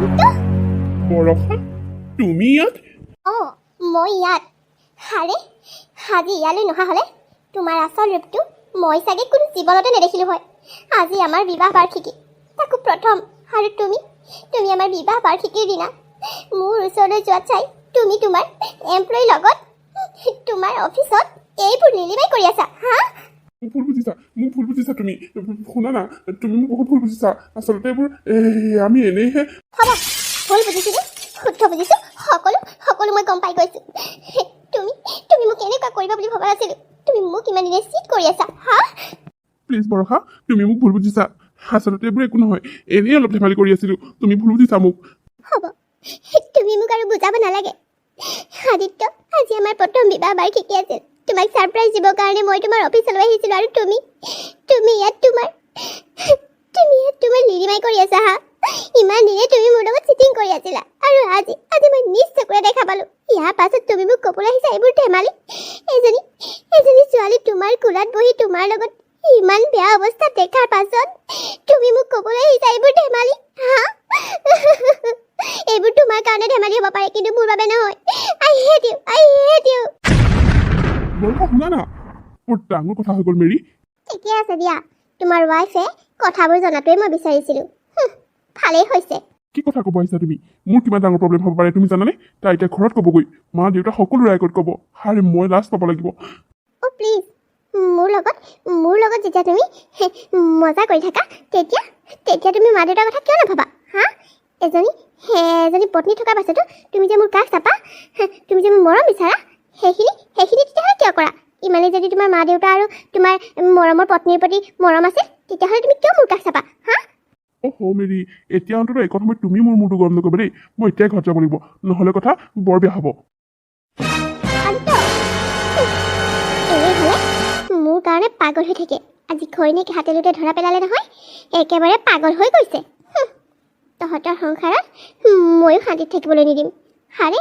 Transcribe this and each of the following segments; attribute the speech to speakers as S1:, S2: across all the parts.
S1: আদিত্য
S2: বৰষা তুমি ইয়াত
S1: মই ইয়াত হাৰে আজি ইয়ালৈ নহা হ'লে তোমাৰ আচল ৰূপটো মই চাগে কোনো জীৱনতে নেদেখিলোঁ হয়। আজি আমাৰ বিবাহ বাৰ্ষিকী, তাকো প্ৰথম। আৰু তুমি আমাৰ বিবাহ বাৰ্ষিকীৰ দিনা মোৰ ওচৰলৈ যোৱাত চাই তুমি তোমাৰ এমপ্লয়ীৰ লগত তোমাৰ অফিচত এইবোৰ লিলিমাই কৰি আছা। হা
S2: মোক ভুল বুজিছা তুমি। শুনা না, তুমি মোক বহুত ভুল বুজিছা। আচলতে এইবোৰ আমি এনেইহে।
S1: হ'ব, ভুল বুজিছিলোঁ, শুদ্ধ বুজিছোঁ, সকলো মই গম পাই গৈছোঁ। তুমি মোক এনেকুৱা কৰিব বুলি ভবা নাছিলোঁ। তুমি মোক ইমান দিনে চিট কৰি আছা। হা
S2: প্লিজ বৰষা, তুমি মোক ভুল বুজিছা। আচলতে এইবোৰ একো নহয়, এনেই অলপ ধেমালি কৰি আছিলোঁ। তুমি ভুল বুজিছা মোক।
S1: হ'ব, তুমি মোক আৰু বুজাব নালাগে। আদিত্য, আজি আমাৰ প্ৰথম বিবাহ বাৰ্ষিকী আছিল। তোমাক ছাৰপ্ৰাইজ দিবৰ কাৰণে মই তোমাৰ অফিচলৈ আহিছিলোঁ। আৰু তুমি ইয়াত তোমাৰ লিলিমাই কৰি আছা। হা ইমান দিনে তুমি মোৰ লগত চিটিং কৰি আছিলা, আৰু আজি মই নিজ চকুৰে দেখা পালোঁ। ইয়াৰ পাছত তুমি মোক ক'বলৈ আহিছা এইবোৰ ধেমালি। এজনী ছোৱালী তোমাৰ কোলাত বহি তোমাৰ লগত ইমান বেয়া অৱস্থাত দেখাৰ পাছত তুমি মোক ক'বলৈ আহিছা এইবোৰ ধেমালি। হা এইবোৰ তোমাৰ কাৰণে ধেমালি হ'ব পাৰে, কিন্তু মোৰ বাবে নহয়। I hate you.
S2: বৰষা শুনা না, বৰ ডাঙৰ কথা হৈ গ'ল মেৰী।
S1: ঠিকে আছে দিয়া, তোমাৰ ৱাইফে কথাবোৰ জনাটোৱে মই বিচাৰিছিলোঁ। ভালেই হৈছে।
S2: কি কথা ক'ব আহিছা তুমি? মোৰ কিমান ডাঙৰ প্ৰব্লেম হ'ব পাৰে তুমি জানানে? তাই এতিয়া ঘৰত ক'বগৈ, মা দেউতা সকলোৰে আগত ক'ব। আৰে মই লাজ পাব লাগিব।
S1: প্লিজ, মোৰ লগত যেতিয়া তুমি মজা কৰি থাকা, তেতিয়া তুমি মা দেউতাৰ কথা কিয় নাভাবা? হা এজনী পত্নী থকাৰ পাছতো তুমি যে মোৰ কাষ চাপা, তুমি যে মোৰ মৰম বিচাৰা, সেইখিনি তেতিয়াহ'লে কিয় কৰা? ইমানেই যদি তোমাৰ মা দেউতা আৰু তোমাৰ মৰমৰ পত্নীৰ প্ৰতি মৰম আছে, তেতিয়াহ'লে তুমি কিয় মোৰ কাষ চাপা? হা
S2: মেৰী, এতিয়া অন্তত এইকণ সময়ত তুমি মোৰ মূৰটো গৰম নকৰিবা দেই। মই এতিয়াই ঘৰত যাব লাগিব, নহ'লে কথা বৰ বেয়া হ'ব।
S1: মোৰ কাৰণে পাগল হৈ থাকে। আজি ঘৈণীয়েক হাতে লোটে ধৰা পেলালে নহয়, একেবাৰে পাগল হৈ গৈছে। তহঁতৰ সংসাৰত ময়ো শান্তিত থাকিবলৈ নিদিম। হাৰে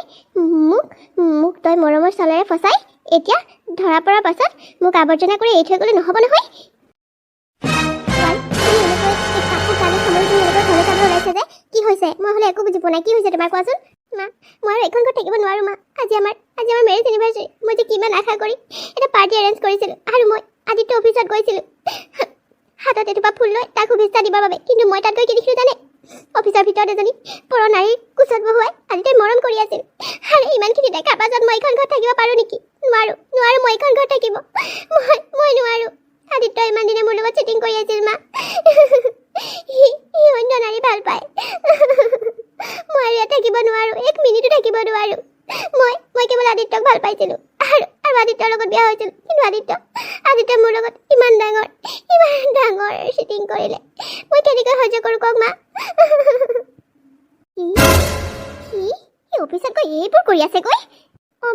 S1: মোক তই মৰমৰ চলেৰে ফচাই এতিয়া ধৰা পৰাৰ পাছত মোক আৱৰ্জনা কৰি এৰি থৈ গ'লে নহ'ব নহয়। কি হৈছে? মই হ'লে একো বুজি পোৱা নাই। কি হৈছে তোমাৰ কোৱাচোন? মা, মই আৰু এইখন ঘৰত থাকিব নোৱাৰোঁ। মা, আজি আমাৰ মেৰেজ এনিভাৰ্চাৰী। মই যে কিমান আশা কৰি এটা পাৰ্টি এৰেঞ্জ কৰিছিলোঁ, আৰু মই আদিত্য অফিচত গৈছিলোঁ হাতত এথোপা ফুল লৈ তাক শুভেচ্ছা দিবৰ বাবে। কিন্তু মই তাত গৈ কি দেখিলোঁ জানে? অফিচৰ ভিতৰত এজনী পৰ নাৰীৰ কোচত বহুৱাই আদিত্যই মৰম কৰি আছিল। আৰু ইমানখিনি দেখাৰ পাছত মই এইখন ঘৰত থাকিব পাৰোঁ নেকি? নোৱাৰোঁ, মই এইখন ঘৰত থাকিব মই নোৱাৰোঁ। আদিত্য ইমান দিনে মোৰ লগত চিটিং কৰি আছিল। মা, সি অন্য নাৰী ভাল পায়। মই আৰু ইয়াত থাকিব নোৱাৰোঁ, এক মিনিটো থাকিব নোৱাৰোঁ। মই কেৱল আদিত্যক ভাল পাইছিলোঁ, আৰু আদিত্যৰ লগত বিয়া হৈছিলোঁ। কিন্তু আদিত্য মোৰ লগত ইমান ডাঙৰ চিটিং কৰিলে। মই কেনেকৈ সহ্য কৰোঁ কওক মা? সি অফিচত গৈ এইবোৰ কৰি আছে গৈ?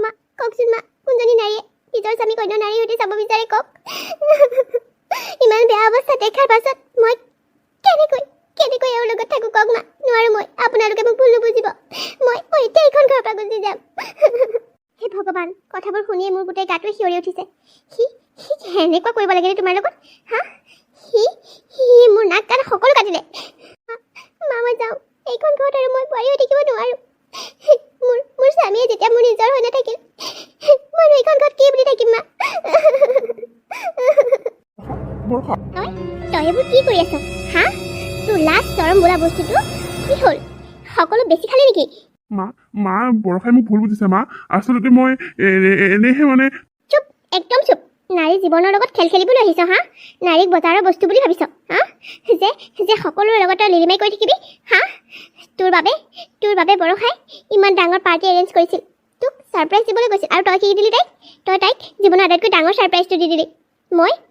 S1: মা, কওকচোন মা, কোনজনী নাৰীয়ে নিজৰ স্বামীক অন্য নাৰীৰ সৈতে চাব বিচাৰে কওক? ইমান বেয়া অৱস্থা দেখাৰ পাছত মই কেনেকৈ এওঁৰ লগত থাকোঁ কওক মা? নোৱাৰোঁ মই। আপোনালোকে মোক ভুল নুবুজিব। মই এতিয়া এইখন ঘৰৰ পৰা গুচি যাম। হে ভগৱান, কথাবোৰ শুনিয়ে মোৰ গোটেই গাটোৱে শিয়ৰি উঠিছে। সি এনেকুৱা কৰিব লাগেনে তোমাৰ লগত? হা সি মোৰ নাক কাণ সকলো কাটিলে। মা, মই যাওঁ। এইখন ঘৰত আৰু মই বোৱাৰী হৈ থাকিব নোৱাৰোঁ। মোৰ স্বামীয়ে যেতিয়া মোৰ নিজৰ হৈ নাথাকিল, মই এইখন ঘৰত কি বুলি থাকিম? মা, তই এইবোৰ কি কৰি আছ? হা, তোৰ লাজ চৰম বোলা বস্তুটো কি হ'ল? সকলো বেছি খালি নেকি?
S2: মা বৰষাই মোক ভুল বুজিছে। মা, আচলতে মই এনেহে মানে।
S1: চুপ, একদম চুপ। নাৰী জীৱনৰ লগত খেল খেলিবলৈ আহিছ? হা, নাৰীক বজাৰৰ বস্তু বুলি ভাবিছ? হা, যে সকলোৰে লগত তই লিলিমাই কৰি থাকিবি? হা, তোৰ বাবে বৰষাই ইমান ডাঙৰ পাৰ্টি এৰেঞ্জ কৰিছিল, তোক ছাৰপ্ৰাইজ দিবলৈ গৈছিল, আৰু তই কি দিলি তাইক? তই তাইক জীৱনৰ আটাইতকৈ ডাঙৰ ছাৰপ্ৰাইজটো দি দিলি।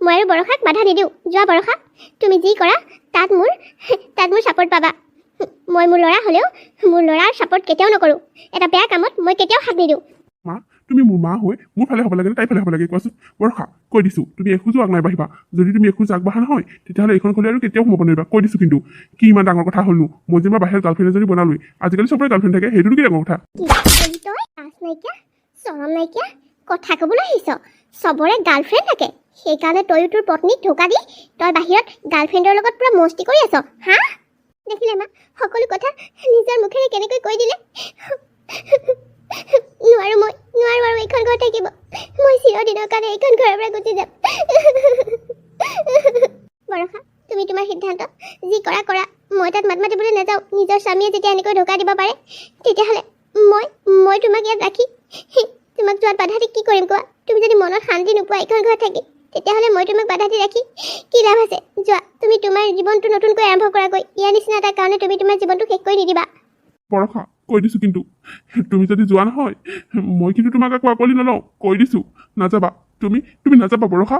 S1: মই আৰু বৰষাক বাধা নিদিওঁ। যোৱা বৰষা, তুমি যি কৰা তাত মোৰ ছাপোৰ্ট পাবা। মই মোৰ ল'ৰা হ'লেও মোৰ ল'ৰাৰ ছাপোৰ্ট কেতিয়াও নকৰোঁ। এটা বেয়া কামত মই কেতিয়াও হাত নিদিওঁ।
S2: মা, তুমি মোৰ মা হৈ মোৰ ফালে হ'ব লাগে নে তাইৰ ফালে হ'ব লাগে কোৱাচোন? বৰষা, কৈ দিছোঁ, তুমি এখোজো আগ নাবাঢ়িবা। যদি তুমি এখোজ আগবাঢ়া নহয়, তেতিয়াহ'লে এইখন ঘৰলৈ আৰু কেতিয়াও সোমাব নোৱাৰিবা। কৈ দিছোঁ কিন্তু। কি ইমান ডাঙৰ কথা হ'লনো? মই যেনিবা বাহিৰত গাৰ্লফ্ৰেণ্ড এজনী বনালোৱেই। আজিকালি চবৰে গাৰ্লফ্ৰেণ্ড থাকে, সেইটোতো কি ডাঙৰ কথা?
S1: তই লাজ নাইকিয়া, চৰম নাইকিয়া কথা ক'বলৈ আহিছ? চবৰে গাৰ্লফ্ৰেণ্ড থাকে, সেইকাৰণে তয়ো তোৰ পত্নীক ধোকা দি তই বাহিৰত গাৰ্লফ্ৰেণ্ডৰ লগত পুৰা মস্তি কৰি আছ? হা, দেখিলে মা, সকলো কথা নিজৰ মুখে কৰিবলৈ নাযাওঁ, নিজৰ স্বামীয়ে যেতিয়া এনেকৈ ধোকা দিব পাৰে, তেতিয়াহ'লে মই তোমাক ইয়াত ৰাখি তোমাক যোৱাত বাধা দি কি কৰিম কোৱা? তুমি যদি মনত শান্তি নোপোৱা এইখন ঘৰত থাকি, তেতিয়াহ'লে মই তোমাক বাধা দি ৰাখি কি লাভ আছে? যোৱা, তুমি তোমাৰ জীৱনটো নতুনকৈ আৰম্ভ কৰাকৈ। ইয়াৰ নিচিনা এটা কাৰণে তুমি তোমাৰ জীৱনটো শেষ কৰি নিদিবা।
S2: বৰষা, কৈ দিছোঁ কিন্তু তুমি যদি যোৱা নহয়, মই কিন্তু তোমাক আকৌ আকোৱালি নলওঁ। কৈ দিছোঁ, নাযাবা। তুমি নাযাবা বৰষা।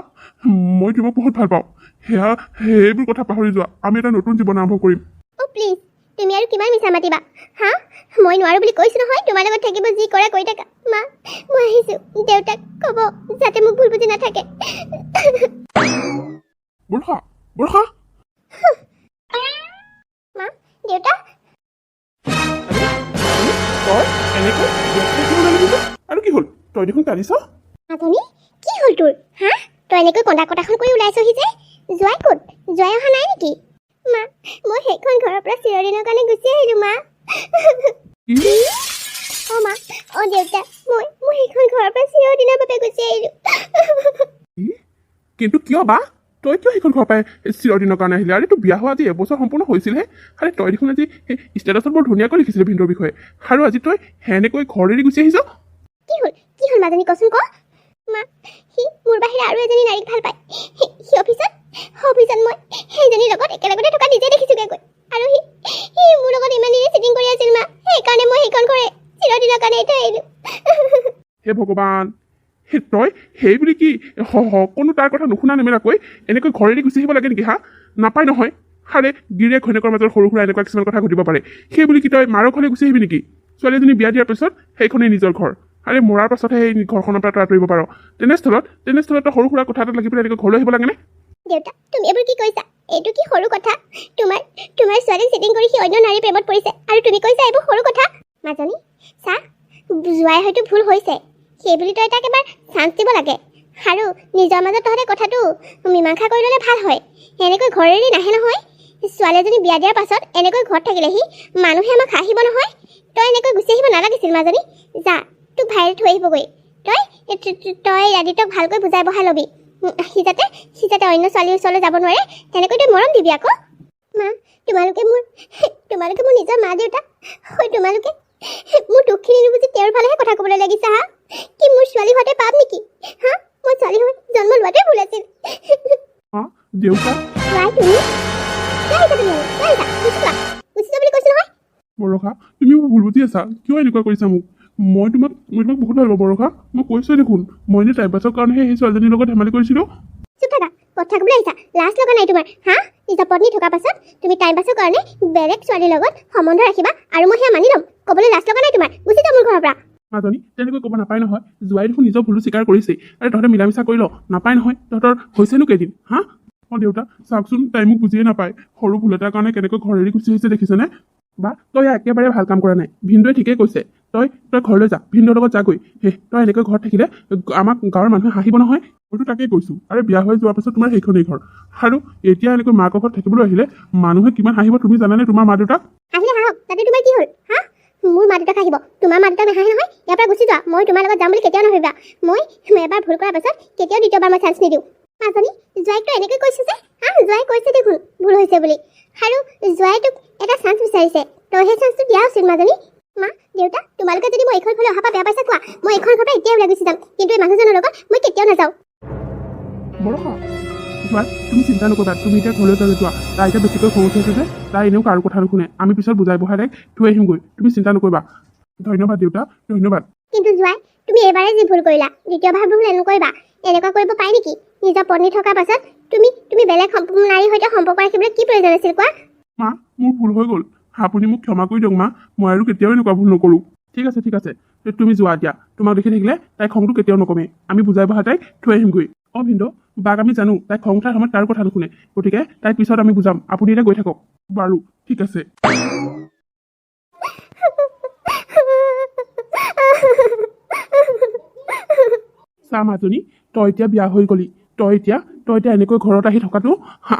S2: মই তোমাক বহুত ভাল পাওঁ। সেইবোৰ কথা পাহৰি যোৱা। আমি এটা নতুন জীৱন আৰম্ভ কৰিম।
S1: অ' প্লিজ, তুমি আৰু কিমান মিছা মাতিবা? হা, মই নোৱাৰো বুলি কৈছোঁ নহয়। তোমাৰ লগত থাকিব যি কৰা কৰি থাকা। মা, মই আহিছোঁ। দেউতাক ক'ব যাতে মোক ভুল বুজি নাথাকে।
S2: বৰষা, বৰষা।
S1: মা, দেউতা।
S2: তই এনেকৈ আৰু কি হ'ল? তই দেখোন কান্দিছ।
S1: নাজনী, কি হ'ল তোৰ? হা, তই এনেকৈ কন্দা কটাখন কৰি ওলাইছহি যে? জোৱাই ক'ত? জোৱাই অহা নাই নেকি? মা, মই সেইখন ঘৰৰ পৰা চিৰদিনৰ কাৰণে গুচি আহিলোঁ মা। অ' মা, অ' দেউতা, মই সেইখন ঘৰৰ পৰা চিৰদিনৰ বাবে গুচি আহিলোঁ।
S2: কিন্তু কিয় বা? তই কিয় সেইখন ঘৰ পাই চিৰদিনৰ কাৰণে আহিলি? আৰে তোৰ বিয়া হোৱা আজি এবছৰ সম্পূৰ্ণ হৈছিলহে। আৰে তই দেখোন আজি ষ্টেটাছত বৰ ধুনীয়াকৈ লিখিছিলি ভিনদেউৰ বিষয়ে, আৰু আজি তই সেনেকৈ ঘৰ এৰি গুচি আহিছ।
S1: কি হ'ল মাজনী, কচোন ক। মা, সি মোৰ বাহিৰে আৰু এজনী নাৰীক ভাল পায়। সি অফিচত মই সেইজনীৰ লগত একেলগতে থকা নিজে দেখিছোঁগৈ গৈ। আৰু সি মোৰ লগত ইমান দিনে চিটিং কৰি আছিল মা। সেইকাৰণে মই সেইখন ঘৰে চিৰদিনৰ কাৰণে এৰি থৈ আহিলোঁ।
S2: হে ভগৱান, তই সেই বুলি কি কোনো তাৰ কথা নুশুনা নেমেলাকৈ এনেকৈ ঘৰ এৰি গুচি আহিব লাগে নেকি? হা, নাপায় নহয়। আৰে গিৰিয়েক ঘৈণীয়েকৰ মাজত সৰু সুৰা এনেকুৱা কিছুমান কথা ঘটিব পাৰে। সেই বুলি কি তই মাৰৰ ঘৰলৈ গুচি আহিবি নেকি? ছোৱালীজনী বিয়া দিয়াৰ পিছত সেইখনেই নিজৰ ঘৰ। আৰে মৰাৰ পাছতহে সেই ঘৰখনৰ পৰা তই আঁতৰিব পাৰ। তেনেস্থলত তই সৰু সুৰা কথা এটাত লাগি পেলাই এনেকৈ ঘৰলৈ আহিব লাগেনে?
S1: দেউতা, তুমি এইবোৰ কি কৈছা? এইটো কি সৰু কথা? তোমাৰ ছোৱালীক চিটিং কৰি সি অন্য নাৰীৰ প্ৰেমত পৰিছে, আৰু তুমি কৈছা এইবোৰ সৰু কথা? মাজনী, চা, জোৱাই হয়তো ভুল হৈছে, সেই বুলি তই তাক এবাৰ চান্স দিব লাগে। আৰু নিজৰ মাজত তহঁতে কথাটো মীমাংসা কৰি ল'লে ভাল হয়। এনেকৈ ঘৰ এৰি নাহে নহয়। ছোৱালী এজনী বিয়া দিয়াৰ পাছত এনেকৈ ঘৰত থাকিলেহি মানুহে আমাক হাঁহিব নহয়। তই এনেকৈ গুচি আহিব নালাগিছিল মাজনী। যা, তোক ভাইৰে থৈ আহিবগৈ। তই আদিত্যক ভালকৈ বুজাই বহাই ল'বি। সি যাতে অন্য ছোৱালীৰ ওচৰলৈ যাব নোৱাৰে, তেনেকৈ তই মৰম দিবি আকৌ। মা, তোমালোকে মোৰ নিজৰ মা দেউতা হয়। তোমালোকে মোৰ দুখখিনি নুবুজি তেওঁৰ ফালেহে কথা ক'বলৈ লাগিছা। হা, কি মোৰ ছোৱালী হোৱাতে পাপ নেকি? হা, মই ছোৱালী হৈ জন্ম লোৱাতে ভুল আছিল।
S2: দেউতা, বৰষা, তুমি মোক ভুল বুজি আছা। কিয় এনেকুৱা কৰিছা মোক? মই তোমাক বহুত ভাল পাওঁ বৰষা। মই কৈছোৱে দেখোন, মই এনে টাইম পাছৰ কাৰণেহে সেই ছোৱালীজনীৰ লগত ধেমালি কৰিছিলোঁ।
S1: চুপ থাকা, কথা ক'বলৈ আহিছা। লাজ লগা নাই তোমাৰ? হা, নিজৰ পত্নী থকাৰ পাছত তুমি টাইম পাছৰ কাৰণে বেলেগ ছোৱালীৰ লগত সম্বন্ধ ৰাখিবা, আৰু মই সেয়া মানি ল'ম? ক'বলৈ লাজ লগা নাই তোমাৰ? গুচি যা মোৰ ঘৰৰ পৰা।
S2: মাজনী, তেনেকৈ ক'ব নাপায় নহয়। জোৱাই দেখোন নিজৰ ভুলটো স্বীকাৰ কৰিছেই। আৰে তহঁতে মিলা মিছা কৰি ল, নাপায় নহয়। তহঁতৰ হৈছেনো কেইদিন? হা, অঁ দেউতা, চাওকচোন, তাই মোক বুজিয়ে নাপায়। সৰু ভুল এটাৰ কাৰণে কেনেকৈ ঘৰ এৰি গুচি আহিছে দেখিছেনে? বা তই একেবাৰে ভাল কাম কৰা নাই। ভিনদেউৱে ঠিকেই কৈছে। তই ঘৰলৈ যা, ভিনদেউৰ লগত যাগৈ। তই এনেকৈ ঘৰত থাকিলে আমাক গাঁৱৰ মানুহে হাঁহিব নহয়। মইতো তাকেই কৈছোঁ। আৰে বিয়া হৈ যোৱাৰ পাছত তোমাৰ সেইখনেই ঘৰ, আৰু এতিয়া এনেকৈ মাকৰ ঘৰত থাকিবলৈ আহিলে মানুহে কিমান হাঁহিব তুমি জানানে? তোমাৰ মা দেউতাক
S1: আহিলে হাঁহক, তাতে তোমাৰ কি হ'ল? হা, মোৰ মা দেউতাক আহিব, তোমাৰ মা দেউতাক নাহাঁহে নহয়। ইয়াৰ পৰা গুচি যোৱা। মই তোমাৰ লগত যাম বুলি কেতিয়াও নাভাবিবা। মই এবাৰ ভুল কৰাৰ পাছত কেতিয়াও দ্বিতীয়বাৰ মই চান্স নিদিওঁ। মাজনী, জোৱাইকটো এনেকৈ কৈছে যে? হা, জোৱাই কৈছে দেখোন ভুল হৈছে বুলি, আৰু জোৱাই তোক এটা চান্স বিচাৰিছে। তই সেই চান্সটো দিয়া উচিত মাজনী। মা, দেউতা, তোমালোকে যদি মই এইখন ঘৰলৈ অহা পৰা বেয়া পাইছা কোৱা, মই এইখন ঘৰৰ পৰা এতিয়াই ওলাই গুচি যাম। কিন্তু এই মানুহজনৰ লগত মই কেতিয়াও নাযাওঁ।
S2: বৰষা, জোৱাই, তুমি চিন্তা নকৰিবা। তুমি এতিয়া ঘৰলৈ যোৱা। তাই এতিয়া বেছিকৈ খং উঠি আছে যে, তাই এনেও কাৰো কথা নুশুনে। আমি পিছত বুজাই বহাই তাইক থৈ আহিমগৈ। তুমি চিন্তা নকৰিবা। ধন্যবাদ দেউতা, ধন্যবাদ।
S1: কিন্তু জোৱাই, তুমি এবাৰে যি ভুল কৰিলা, দ্বিতীয়বাৰ ভুল নকৰিবা। এনেকুৱা কৰিব পাই নেকি? নিজৰ পত্নী থকাৰ পাছত তুমি বেলেগ নাৰীৰ সৈতে সম্পৰ্ক ৰাখিবলৈ কি প্ৰয়োজন আছিল কোৱা?
S2: মা, মোৰ ভুল হৈ গ'ল। আপুনি মোক ক্ষমা কৰি দিয়ক মা। মই আৰু কেতিয়াও এনেকুৱা ভুল নকৰোঁ। ঠিক আছে তুমি যোৱা এতিয়া। তোমাক দেখি থাকিলে তাইৰ খংটো কেতিয়াও নকমে। আমি বুজাই বহাই তাইক থৈ আহিমগৈ। অঁ ভিনদেউ, বাক আমি জানো তাইক খং উঠাৰ সময়ত কাৰো কথা নুশুনে, গতিকে তাইক পিছত আমি বুজাম। আপুনি এতিয়া গৈ থাকক। বাৰু, ঠিক আছে। চা মাজনী, তই এতিয়া বিয়া হৈ গলি। তই এতিয়া এনেকৈ ঘৰত আহি থকাটো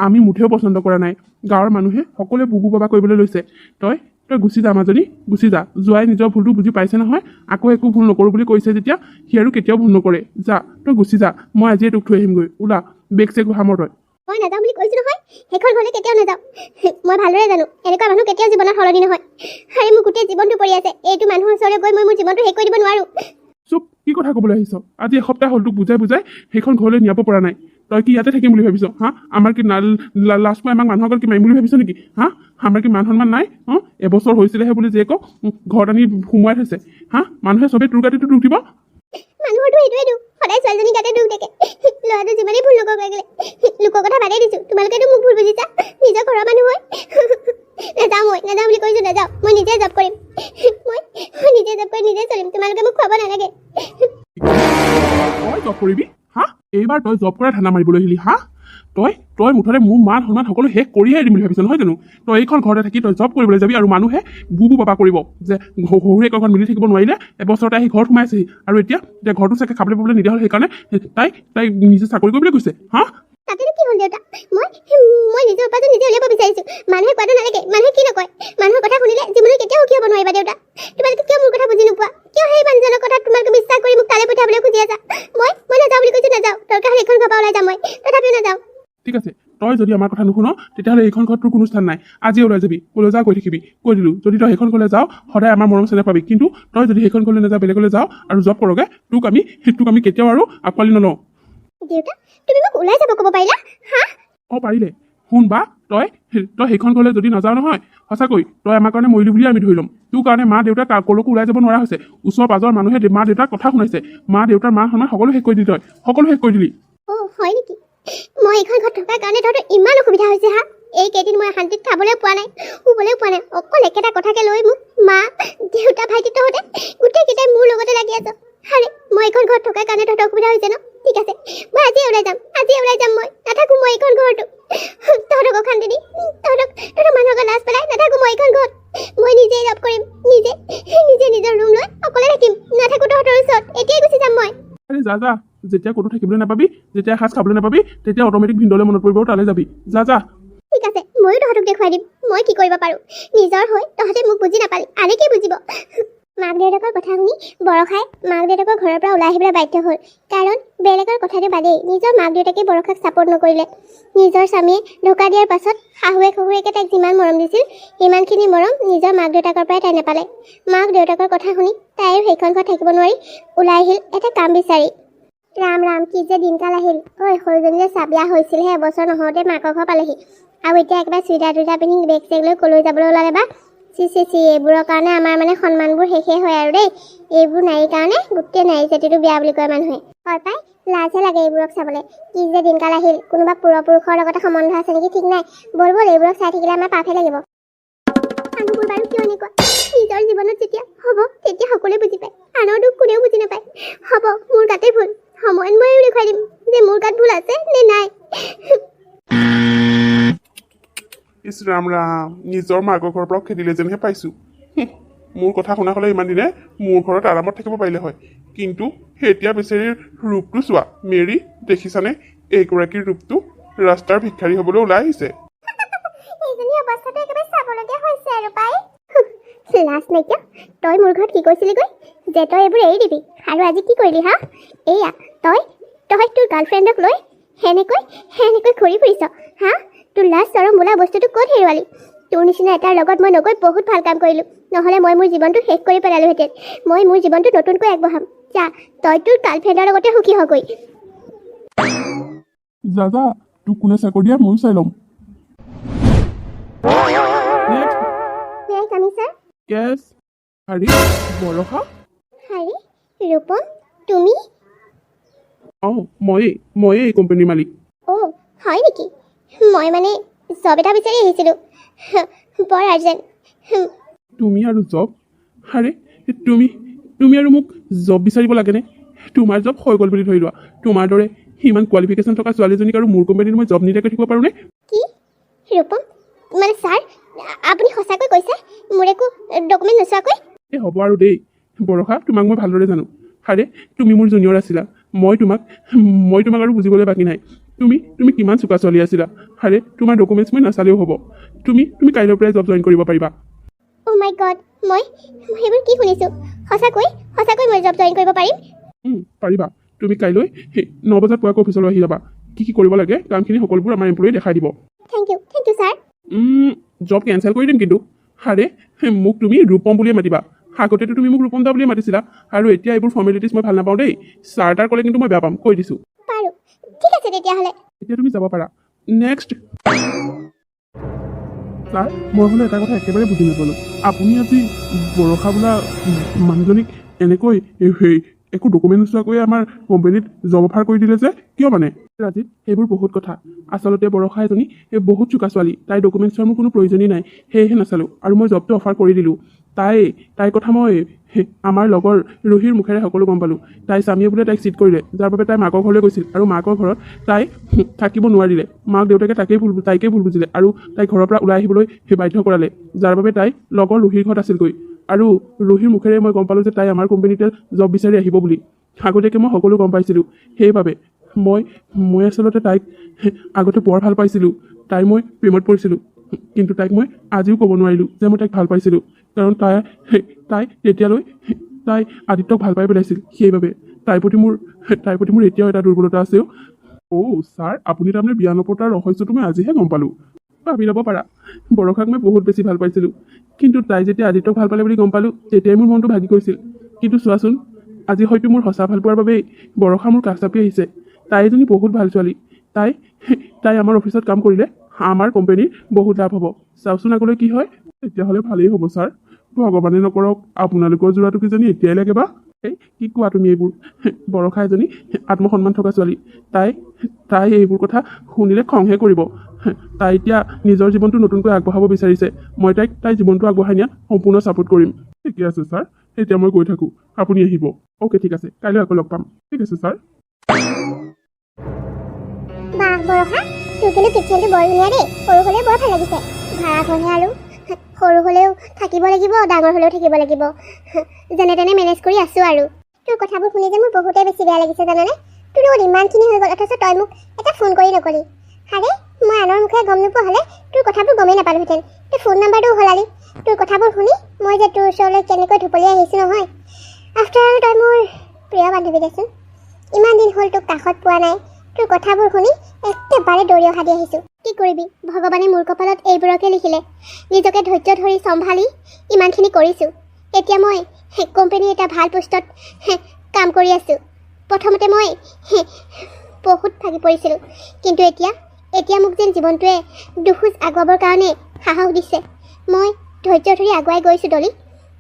S2: আমি মুঠেও পচন্দ কৰা নাই। গাঁৱৰ মানুহে সকলোৱে বুবু বাবা কৰিবলৈ লৈছে। তই গুচি যা মাজনী, গুচি যা। জোৱাই নিজৰ ভুলটো বুজি পাইছে নহয়। আকৌ একো ভুল নকৰোঁ বুলি কৈছে যেতিয়া, সি আৰু কেতিয়াও ভুল নকৰে। যা, তই গুচি যা। মই আজিয়ে তোক থৈ আহিমগৈ। ওলা, বেগ চেগ সামৰ তই।
S1: মই নাযাওঁ বুলি কৈছোঁ নহয়। সেইখন ঘৰলৈ কেতিয়াও নাযাওঁ মই ভালদৰে জানো এনেকুৱা মানুহ কেতিয়াও জীৱনত সলনি নহয় আৰে মোৰ গোটেই জীৱনটো পৰি আছে এইটো মানুহৰ ওচৰলৈ গৈ মই মোৰ জীৱনটো শেষ কৰি দিব নোৱাৰোঁ
S2: চুপ কি কথা ক'বলৈ আহিছ আজি এসপ্তাহ হ'ল তোক বুজাই বুজাই সেইখন ঘৰলৈ নিয়াব পৰা নাই তই কি ইয়াতে থাকিম বুলি ভাবিছ হা আমাৰ কি লাষ্ট মই আমাক মানুহৰ আগত কি মাৰিম বুলি ভাবিছ নেকি হা আমাৰ কি মান সন্মান নাই এবছৰ হৈছিলেহে বুলি যে কওঁ ঘৰত আনি সোমোৱাই থৈছে হা মানুহে চবেই তোৰ গাতে দুখ দিব
S1: মানুহৰতো এইটোৱেইটো সদায় ছোৱালীজনী গাতে দুখ থাকে ল'ৰাটো যিমানেই ভুল নকৰক লাগিলে লোকৰ কথা বাদেই দিছোঁ তোমালোকেতো মোক ভুল বুজিছা নিজৰ ঘৰৰ মানুহ হয় নাযাওঁ বুলি কৈছোঁ নাযাওঁ মই নিজে জব কৰিম মই নিজে জব কৰি নিজে চলিম তোমালোকে মোক খুৱাব নালাগে
S2: তই জব কৰিবি হা এইবাৰ তই জব কৰা ধান্দা মাৰিবলৈ আহিলি হা তই মুঠতে মোৰ মান সন্মান সকলো শেষ কৰিহে দিম বুলি ভাবিছ নহয় জানো তই এইখন ঘৰতে থাকি তই জব কৰিবলৈ যাবি আৰু মানুহে বু বাবা কৰিব যে শহুৰেক এখন মিলি থাকিব নোৱাৰিলে এবছৰতে আহি ঘৰত সোমাইছেহি আৰু এতিয়া ঘৰটো চাগে খাবলৈ পাবলৈ নিদিয়া হ'ল সেইকাৰণে তাই নিজে চাকৰি কৰিবলৈ গৈছে হা
S1: তাতেনো কি হ'ল দেউতা মই নিজৰ উপাৰ্জন নিজে উলিয়াব বিচাৰিছোঁ মানুহে কোৱাটো নালাগে মানুহে কি নকয় মানুহৰ কথা শুনিলে জীৱনত কেতিয়াও সুখী হ'ব নোৱাৰিবা দেউতা তোমালোকে কিয় মোৰ কথা বুজি নোপোৱা কিয় সেই মানুহজনৰ কথা তোমালোকে বিশ্বাস কৰি মোক তালৈ পঠিয়াবলৈ খুজি আছা মই নাযাওঁ বুলি কৈছোঁ নাযাওঁ দৰকাৰ হ'লে এইখন ঘৰৰ পৰা ওলাই যাম মই তথাপিও নাযাওঁ
S2: ঠিক আছে তই যদি আমাৰ কথা নুশুন তেতিয়াহ'লে এইখন ঘৰত তোৰ কোনো স্থান নাই আজি ওলাই যাবি ক'লৈ যা কৈ থাকিবি কৈ দিলোঁ যদি তই সেইখন ঘৰলৈ যাওঁ সদায় আমাৰ মৰম চেনেহ পাবি কিন্তু তই যদি সেইখন ঘৰলৈ নাযাওঁ বেলেগলৈ যাওঁ আৰু জব কৰগে তোক আমি কেতিয়াও আৰু আঁকোৱালি নলওঁ
S1: দেউতা তুমি মোক ওলাই যাব ক'ব পাৰিলা হা
S2: পাৰিলে শুন বা তই সেইখন ঘৰলৈ যদি নাযাওঁ নহয় সঁচাকৈ তই আমাৰ কাৰণে মৰিলি বুলিয়ে আমি ধৰি ল'ম তোৰ কাৰণে মা দেউতা ক'লৈকো ওলাই যাব নোৱাৰা হৈছে ওচৰ পাজৰ মানুহে মা দেউতাৰ কথা শুনাইছে মা দেউতাৰ মান সন্মান সকলো শেষ কৰি দিলি তই সকলো শেষ কৰি দিলি
S1: হয় নেকি মই এইখন ঘৰত থকাৰ কাৰণে তহঁতৰ ইমান অসুবিধা হৈছে হা এইকেইদিন মই শান্তিত খাবলৈ পোৱা নাই শুবলৈ পোৱা নাই অকল একেটা কথাকে লৈ মোক মা দেউতা ভাইটি তহঁতে গোটেইকেইটাই মোৰ লগতে লাগি আছ আৰে মই এইখন ঘৰত থকাৰ কাৰণে তহঁতৰ অসুবিধা হৈছে ন ঠিক আছে মই আজিয়ে ওলাই যাম মই নাথাকোঁ মই এইখন ঘৰতো তহঁতক অশান্তি দি তহঁতৰ মানুহক লাজ পেলাই নাথাকোঁ মই এইখন ঘৰত মই নিজেই জব কৰিম নিজে নিজৰ ৰুম লৈ অকলে থাকিম নাথাকোঁ তহঁতৰ ওচৰত এতিয়াই গুচি যাম মই
S2: আৰে যা যেতিয়া ক'তো থাকিবলৈ নাপাবি যেতিয়া এসাঁজ খাবলৈ নাপাবি তেতিয়া অট'মেটিক ভিন্দলৈ মনত পৰিব তালৈ যাবি যা
S1: ঠিক আছে ময়ো তহঁতক দেখুৱাই দিম মই কি কৰিব পাৰোঁ নিজৰ হৈ তহঁতে মোক বুজি নাপালি আনে কি বুজিব মাক দেউতাকৰ কথা শুনি বৰষাই মাক দেউতাকৰ ঘৰৰ পৰা ওলাই আহিবলৈ বাধ্য হ'ল কাৰণ বেলেগৰ কথাটো বাদেই নিজৰ মাক দেউতাকে বৰষাক ছাপোৰ্ট নকৰিলে নিজৰ স্বামীয়ে ধোকা দিয়াৰ পাছত শহুৰেকে তাইক যিমান মৰম দিছিল সিমানখিনি মৰম নিজৰ মাক দেউতাকৰ পৰাই তাই নাপালে মাক দেউতাকৰ কথা শুনি তাইও সেইখন ঘৰত থাকিব নোৱাৰি ওলাই আহিল এটা কাম বিচাৰি ৰাম কি যে দিনকাল আহিল সৰুজনী যে চাবিয়া হৈছিলহে এবছৰ নহওঁতে মাকৰ ঘৰ পালেহি আৰু এতিয়া একেবাৰে চুইদাৰ পিন্ধি বেগ চেগ লৈ কলৈ যাবলৈ ওলালে বা চি এইবোৰৰ কাৰণে আমাৰ মানে সন্মানবোৰ শেষেই হয় আৰু দেই এইবোৰ নাৰীৰ কাৰণে গোটেই নাৰী জাতিটো বেয়া বুলি কয় মানুহে হয় পাই লাজহে লাগে এইবোৰক চাবলৈ কি যে দিনকাল আহিল কোনোবা পূৰ্বপুৰুষৰ লগতে সম্বন্ধ আছে নেকি ঠিক নাই বল এইবোৰক চাই থাকিলে আমাৰ পাপহে লাগিব মানুহবোৰ বাৰু কিয় এনেকুৱা নিজৰ জীৱনত যেতিয়া হ'ব তেতিয়া সকলোৱে বুজি পায় আনৰ দুখ কোনেও বুজি নাপায় হ'ব মোৰ গাতে ভুল সময়ত ময়ো দেখুৱাই দিম যে মোৰ গাত ভুল আছে নে নাই
S2: ইছ ৰাম নিজৰ মাকৰ ঘৰৰ পৰা খেদিলে যেনহে পাইছোঁ মোৰ কথা শুনা হ'লে ইমান দিনে মোৰ ঘৰত আৰামত থাকিব পাৰিলে হয় কিন্তু এতিয়া বেচেৰীৰ ৰূপটো চোৱা মেৰী দেখিছানে এইগৰাকীৰ ৰূপটো ৰাস্তাৰ ভিক্ষাৰী হ'বলৈ ওলাই আহিছে
S1: এইজনী অৱস্থাটো একেবাৰে চাবলগীয়া হৈছে আৰু পাই লাজ নাইকিয়া তই মোৰ ঘৰত কি কৈছিলিগৈ যে তই এইবোৰ এৰি দিবি আৰু আজি কি কৰিলি হা এয়া তই তোৰ গাৰ্লফ্ৰেণ্ডক লৈ সেনেকৈ ঘূৰি ফুৰিছ হা তোৰ লাজ চৰম বোলা বস্তুটো ক'ত হেৰুৱালি তোৰ নিচিনা এটাৰ লগত মই নগৈ বহুত ভাল কাম কৰিলোঁ নহ'লে মই মোৰ জীৱনটো শেষ কৰি পেলালোহেঁতেন মই মোৰ জীৱনটো নতুনকৈ আগবঢ়াম যা তই তোৰ গাৰ্লফ্ৰেণ্ডৰ লগতে সুখী হগৈ
S2: যা তোক কোনে চাকৰি দিয়া ময়ো চাই ল'ম Yes. Hari, বৰষা?
S1: Hari, ৰূপম, তুমি?
S2: মই এই কোম্পানীৰ মালিক।
S1: হয় নেকি? মই মানে জব এটা বিচাৰি আহিছিলোঁ। বৰ আৰ্জেণ্ট।
S2: তুমি আৰু জব? আৰে তুমি আৰু মোক জব বিচাৰিব লাগেনে? তোমাৰ জব হৈ গ'ল বুলি ধৰি লোৱা। তোমাৰ দৰে ইমান কোৱালিফিকেশ্যন থকা ছোৱালীজনীক আৰু মোৰ কোম্পানীত মই জব নিদিয়াকৈ থাকিব পাৰোঁনে?
S1: কি? ৰূপম, মানে ছাৰ আপুনি সঁচাকৈ কৈছে মোৰ একো ডকুমেণ্ট নোচোৱাকৈ
S2: হ'ব আৰু দেই বৰষা তোমাক মই ভালদৰে জানো আৰে তুমি মোৰ জুনিয়ৰ আছিলা মই তোমাক আৰু বুজিবলৈ বাকী নাই তুমি কিমান চোকা ছোৱালী আছিলা আৰে তোমাৰ ডকুমেণ্টছ মই নাচালেও হ'ব তুমি কাইলৈৰ পৰাই জব জইন কৰিব পাৰিবা
S1: মাই গড মই এইবোৰ কি শুনিছোঁ সঁচাকৈ মই জব জইন কৰিব পাৰিম
S2: পাৰিবা তুমি কাইলৈ 9 বজাত পোৱাকৈ অফিচলৈ আহি যাবা কি কৰিব লাগে কামখিনি সকলোবোৰ আমাৰ এমপ্লয়ে দেখাই দিব
S1: থেংক ইউ
S2: জব কেঞ্চেল কৰি দিম কিন্তু আৰে মোক তুমি ৰূপম বুলিয়ে মাতিবা আগতেতো তুমি মোক ৰূপম দা বুলিয়ে মাতিছিলা আৰু এতিয়া এইবোৰ ফৰ্মেলিটিজ মই ভাল নাপাওঁ দেই ছাৰ তাৰ ক'লে কিন্তু মই বেয়া পাম কৈ দিছোঁ
S1: বাৰু ঠিক আছে তেতিয়াহ'লে
S2: এতিয়া তুমি যাব পাৰা নেক্সট ছাৰ মই হ'লে এটা কথা একেবাৰে বুজি নাপালোঁ আপুনি আজি বৰষা বোলা মানুহজনীক এনেকৈ একো ডকুমেণ্ট নোচোৱাকৈ আমাৰ কোম্পানীত জব অফাৰ কৰি দিলে যে কিয় মানে ৰাজীৱ সেইবোৰ বহুত কথা আচলতে বৰষা এজনী বহুত চোকা ছোৱালী তাইৰ ডকুমেণ্টছৰ মোৰ কোনো প্ৰয়োজনেই নাই সেয়েহে নাচালোঁ আৰু মই জবটো অফাৰ কৰি দিলোঁ তাইৰ কথা মই আমাৰ লগৰ ৰুহিৰ মুখেৰে সকলো গম পালোঁ তাই স্বামীয়ে বোলে তাইক চিট কৰিলে যাৰ বাবে তাই মাকৰ ঘৰলৈ গৈছিল আৰু মাকৰ ঘৰত তাই থাকিব নোৱাৰিলে মাক দেউতাকে তাইকেই ভুল বুজিলে আৰু তাই ঘৰৰ পৰা ওলাই আহিবলৈ বাধ্য কৰালে যাৰ বাবে তাই লগৰ ৰুহিৰ ঘৰত আছিলগৈ আৰু ৰুহিৰ মুখেৰে মই গম পালোঁ যে তাই আমাৰ কোম্পানীতে জব বিচাৰি আহিব বুলি আগতীয়াকৈ মই সকলো গম পাইছিলোঁ সেইবাবে মই আচলতে তাইক আগতে বৰ ভাল পাইছিলোঁ মই প্ৰেমত পৰিছিলোঁ কিন্তু তাইক মই আজিও ক'ব নোৱাৰিলোঁ যে মই তাইক ভাল পাইছিলোঁ কাৰণ তাই তেতিয়ালৈ তাই আদিত্যক ভাল পাই পেলাইছিল সেইবাবে তাইৰ প্ৰতি মোৰ এতিয়াও এটা দুৰ্বলতা আছে ছাৰ আপুনি তাৰমানে বিয়া নপতাৰ ৰহস্যটো মই আজিহে গম পালোঁ ভাবি ল'ব পাৰা বৰষাক মই বহুত বেছি ভাল পাইছিলোঁ কিন্তু তাই যেতিয়া আদিত্যক ভাল পালে বুলি গম পালোঁ তেতিয়াই মোৰ মনটো ভাগি গৈছিল কিন্তু চোৱাচোন আজি হয়তো মোৰ সঁচা ভাল পোৱাৰ বাবেই বৰষা মোৰ কাষ চাপি আহিছে তাই এজনী বহুত ভাল ছোৱালী তাই আমাৰ অফিচত কাম কৰিলে আমাৰ কোম্পানীৰ বহুত লাভ হ'ব চাওকচোন আগলৈ কি হয় তেতিয়াহ'লে ভালেই হ'ব ছাৰ ভগৱানে নকৰক আপোনালোকৰ যোৰাটো কিজানি এতিয়াই লাগে বা কি কোৱা তুমি এইবোৰ বৰষা এজনী আত্মসন্মান থকা ছোৱালী তাই এইবোৰ কথা শুনিলে খংহে কৰিব তাই এতিয়া নিজৰ জীৱনটো নতুনকৈ আগবঢ়াব বিচাৰিছে মই তাইৰ জীৱনটো আগবঢ়াই নিয়াত সম্পূৰ্ণ ছাপোৰ্ট কৰিম ঠিকে আছে ছাৰ এতিয়া মই গৈ থাকোঁ আপুনি আহিব অ'কে ঠিক আছে কাইলৈ আকৌ লগ পাম ঠিক আছে ছাৰ
S1: বাহ বৰষা তোৰ কিন্তু কিটচেনটো বৰ ধুনীয়া দেই সৰু হ'লেও বৰ ভাল লাগিছে ভাড়া ঘৰহে আৰু সৰু হ'লেও থাকিব লাগিব ডাঙৰ হ'লেও থাকিব লাগিব যেনে তেনে মেনেজ কৰি আছোঁ আৰু তোৰ কথাবোৰ শুনি যে মোৰ বহুতেই বেছি বেয়া লাগিছে জানানে তোৰ লগত ইমানখিনি হৈ গ'ল অথচ তই মোক এটা ফোন কৰি নকলি আৰে মই আনৰ মুখে গম নোপোৱা হ'লে তোৰ কথাবোৰ গমেই নাপালোহেঁতেন তোৰ ফোন নাম্বাৰটো উঘলালি তোৰ কথাবোৰ শুনি মই যে তোৰ ওচৰলৈ কেনেকৈ ঢুপলি আহিছোঁ নহয় আফটাৰ অল তই মোৰ প্ৰিয় বান্ধৱী দেচোন ইমান দিন হ'ল তোক কাষত পোৱা নাই তোৰ কথাবোৰ শুনি একেবাৰে দৌৰি অহা দি আহিছোঁ কি কৰিবি ভগৱানে মোৰ কপালত এইবোৰকে লিখিলে নিজকে ধৈৰ্য ধৰি চম্ভালি ইমানখিনি কৰিছোঁ এতিয়া মই কোম্পানীৰ এটা ভাল পোষ্টত কাম কৰি আছোঁ প্ৰথমতে মই বহুত ভাগি পৰিছিলোঁ কিন্তু এতিয়া মোক যেন জীৱনটোৱে দুখোজ আগুৱাবৰ কাৰণে সাহস দিছে মই ধৈৰ্য ধৰি আগুৱাই গৈছোঁ ডলি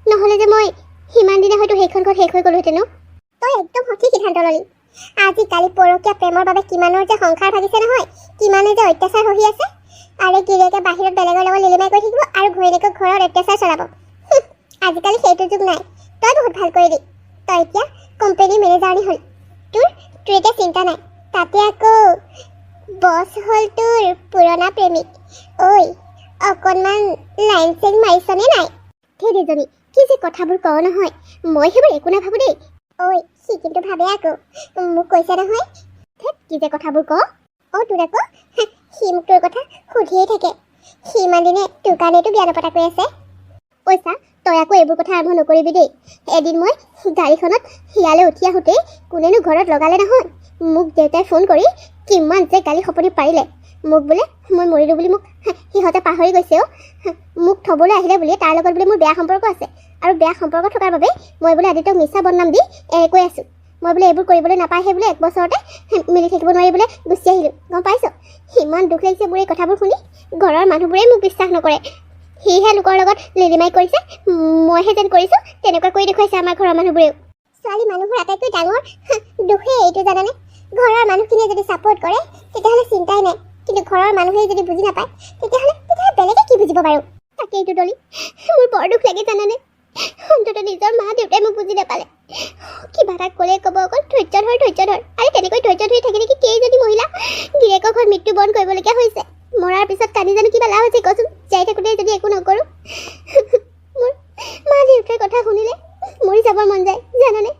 S1: নহ'লে যে মই সিমান দিনে হয়তো সেইখন ঘৰ শেষ হৈ গ'লোহেঁতেন তই একদম সঠিক সিদ্ধান্ত ল'লি আজিকালি পৰকীয়া প্ৰেমৰ বাবে কিমানৰ যে সংসাৰ ভাগিছে নহয় কিমানে যে অত্যাচাৰ হৈ আছে আৰে গিৰিয়েকে বাহিৰত বেলেগৰ লগত লিলিমাই কৰি থাকিব আৰু ঘৈণীয়েকক ঘৰত অত্যাচাৰ চলাব আজিকালি সেইটো যুগ নাই তই বহুত ভাল কৰিলি তই এতিয়া কোম্পানীৰ মেনেজাৰনি হ'ল তোৰ এতিয়া চিন্তা নাই তাতে আকৌ বছ হ'ল তোৰ পুৰণা প্ৰেমিক ঐ অকণমান লাইন চেইন মাৰিছনে নাই ধেৰিজনী কি যে কথাবোৰ কওঁ নহয় মই সেইবোৰ একো নাভাবোঁ দেই ঐ সি কিন্তু ভাবে আকৌ মোক কৈছে নহয় কি যে কথাবোৰ কওঁ তোৰ আকৌ সি মোক তোৰ কথা সুধিয়েই থাকে সি ইমান দিনে তোৰ কাৰণেতো বিয়া নপতা কৰি আছে পইচা তই আকৌ এইবোৰ কথা আৰম্ভ নকৰিবি দেই এদিন মই গাড়ীখনত ইয়ালৈ উঠি আহোঁতেই কোনেনো ঘৰত লগালে নহয় মোক দেউতাই ফোন কৰি কিমান যে গালি শপনি পাৰিলে মোক বোলে মই মৰিলোঁ বুলি মোক সিহঁতে পাহৰি গৈছে মোক থ'বলৈ আহিলে বুলি তাৰ লগত বোলে মোৰ বেয়া সম্পৰ্ক আছে আৰু বেয়া সম্পৰ্ক থকাৰ বাবে মই বোলে আদিত্যক মিছা বদনাম দি কৈ আছোঁ মই বোলে এইবোৰ কৰিবলৈ নাপায়হে বোলে এক বছৰতে মিলি থাকিব নোৱাৰি বোলে গুচি আহিলোঁ গম পাইছ ইমান দুখ লাগিছে মোৰ এই কথাবোৰ শুনি ঘৰৰ মানুহবোৰেই মোক বিশ্বাস নকৰে সিহে লোকৰ লগত লিলিমাই কৰিছে মইহে যেন কৰিছোঁ তেনেকুৱা কৰি দেখুৱাইছে আমাৰ ঘৰৰ মানুহবোৰেও ছোৱালী মানুহৰ আটাইতকৈ ডাঙৰ দুখেই এইটো জানানে ঘৰৰ মানুহখিনিয়ে যদি ছাপোৰ্ট কৰে তেতিয়াহ'লে চিন্তাই নাই কিন্তু ঘৰৰ মানুহেই যদি বুজি নাপায় তেতিয়াহ'লে বেলেগে কি বুজিব বাৰু তাকেইটো ডলি মোৰ বৰ দুখ লাগে জানানে অন্ততঃ নিজৰ মা দেউতাই মোক বুজি নাপালে কিবা এটা ক'লে ক'ব অকল ধৈৰ্য ধৰ আৰু তেনেকৈ ধৈৰ্য ধৰি থাকি নেকি কেইজনী মহিলা গিৰিয়েকৰ ঘৰত মৃত্যুবৰণ কৰিবলগীয়া হৈছে মৰাৰ পিছত কান্দি জানো কিবা লাভ হৈছে কচোন যাই থাকোঁতে যদি একো নকৰোঁ মোৰ মা দেউতাৰ কথা শুনিলে মৰি যাবৰ মন যায় জানানে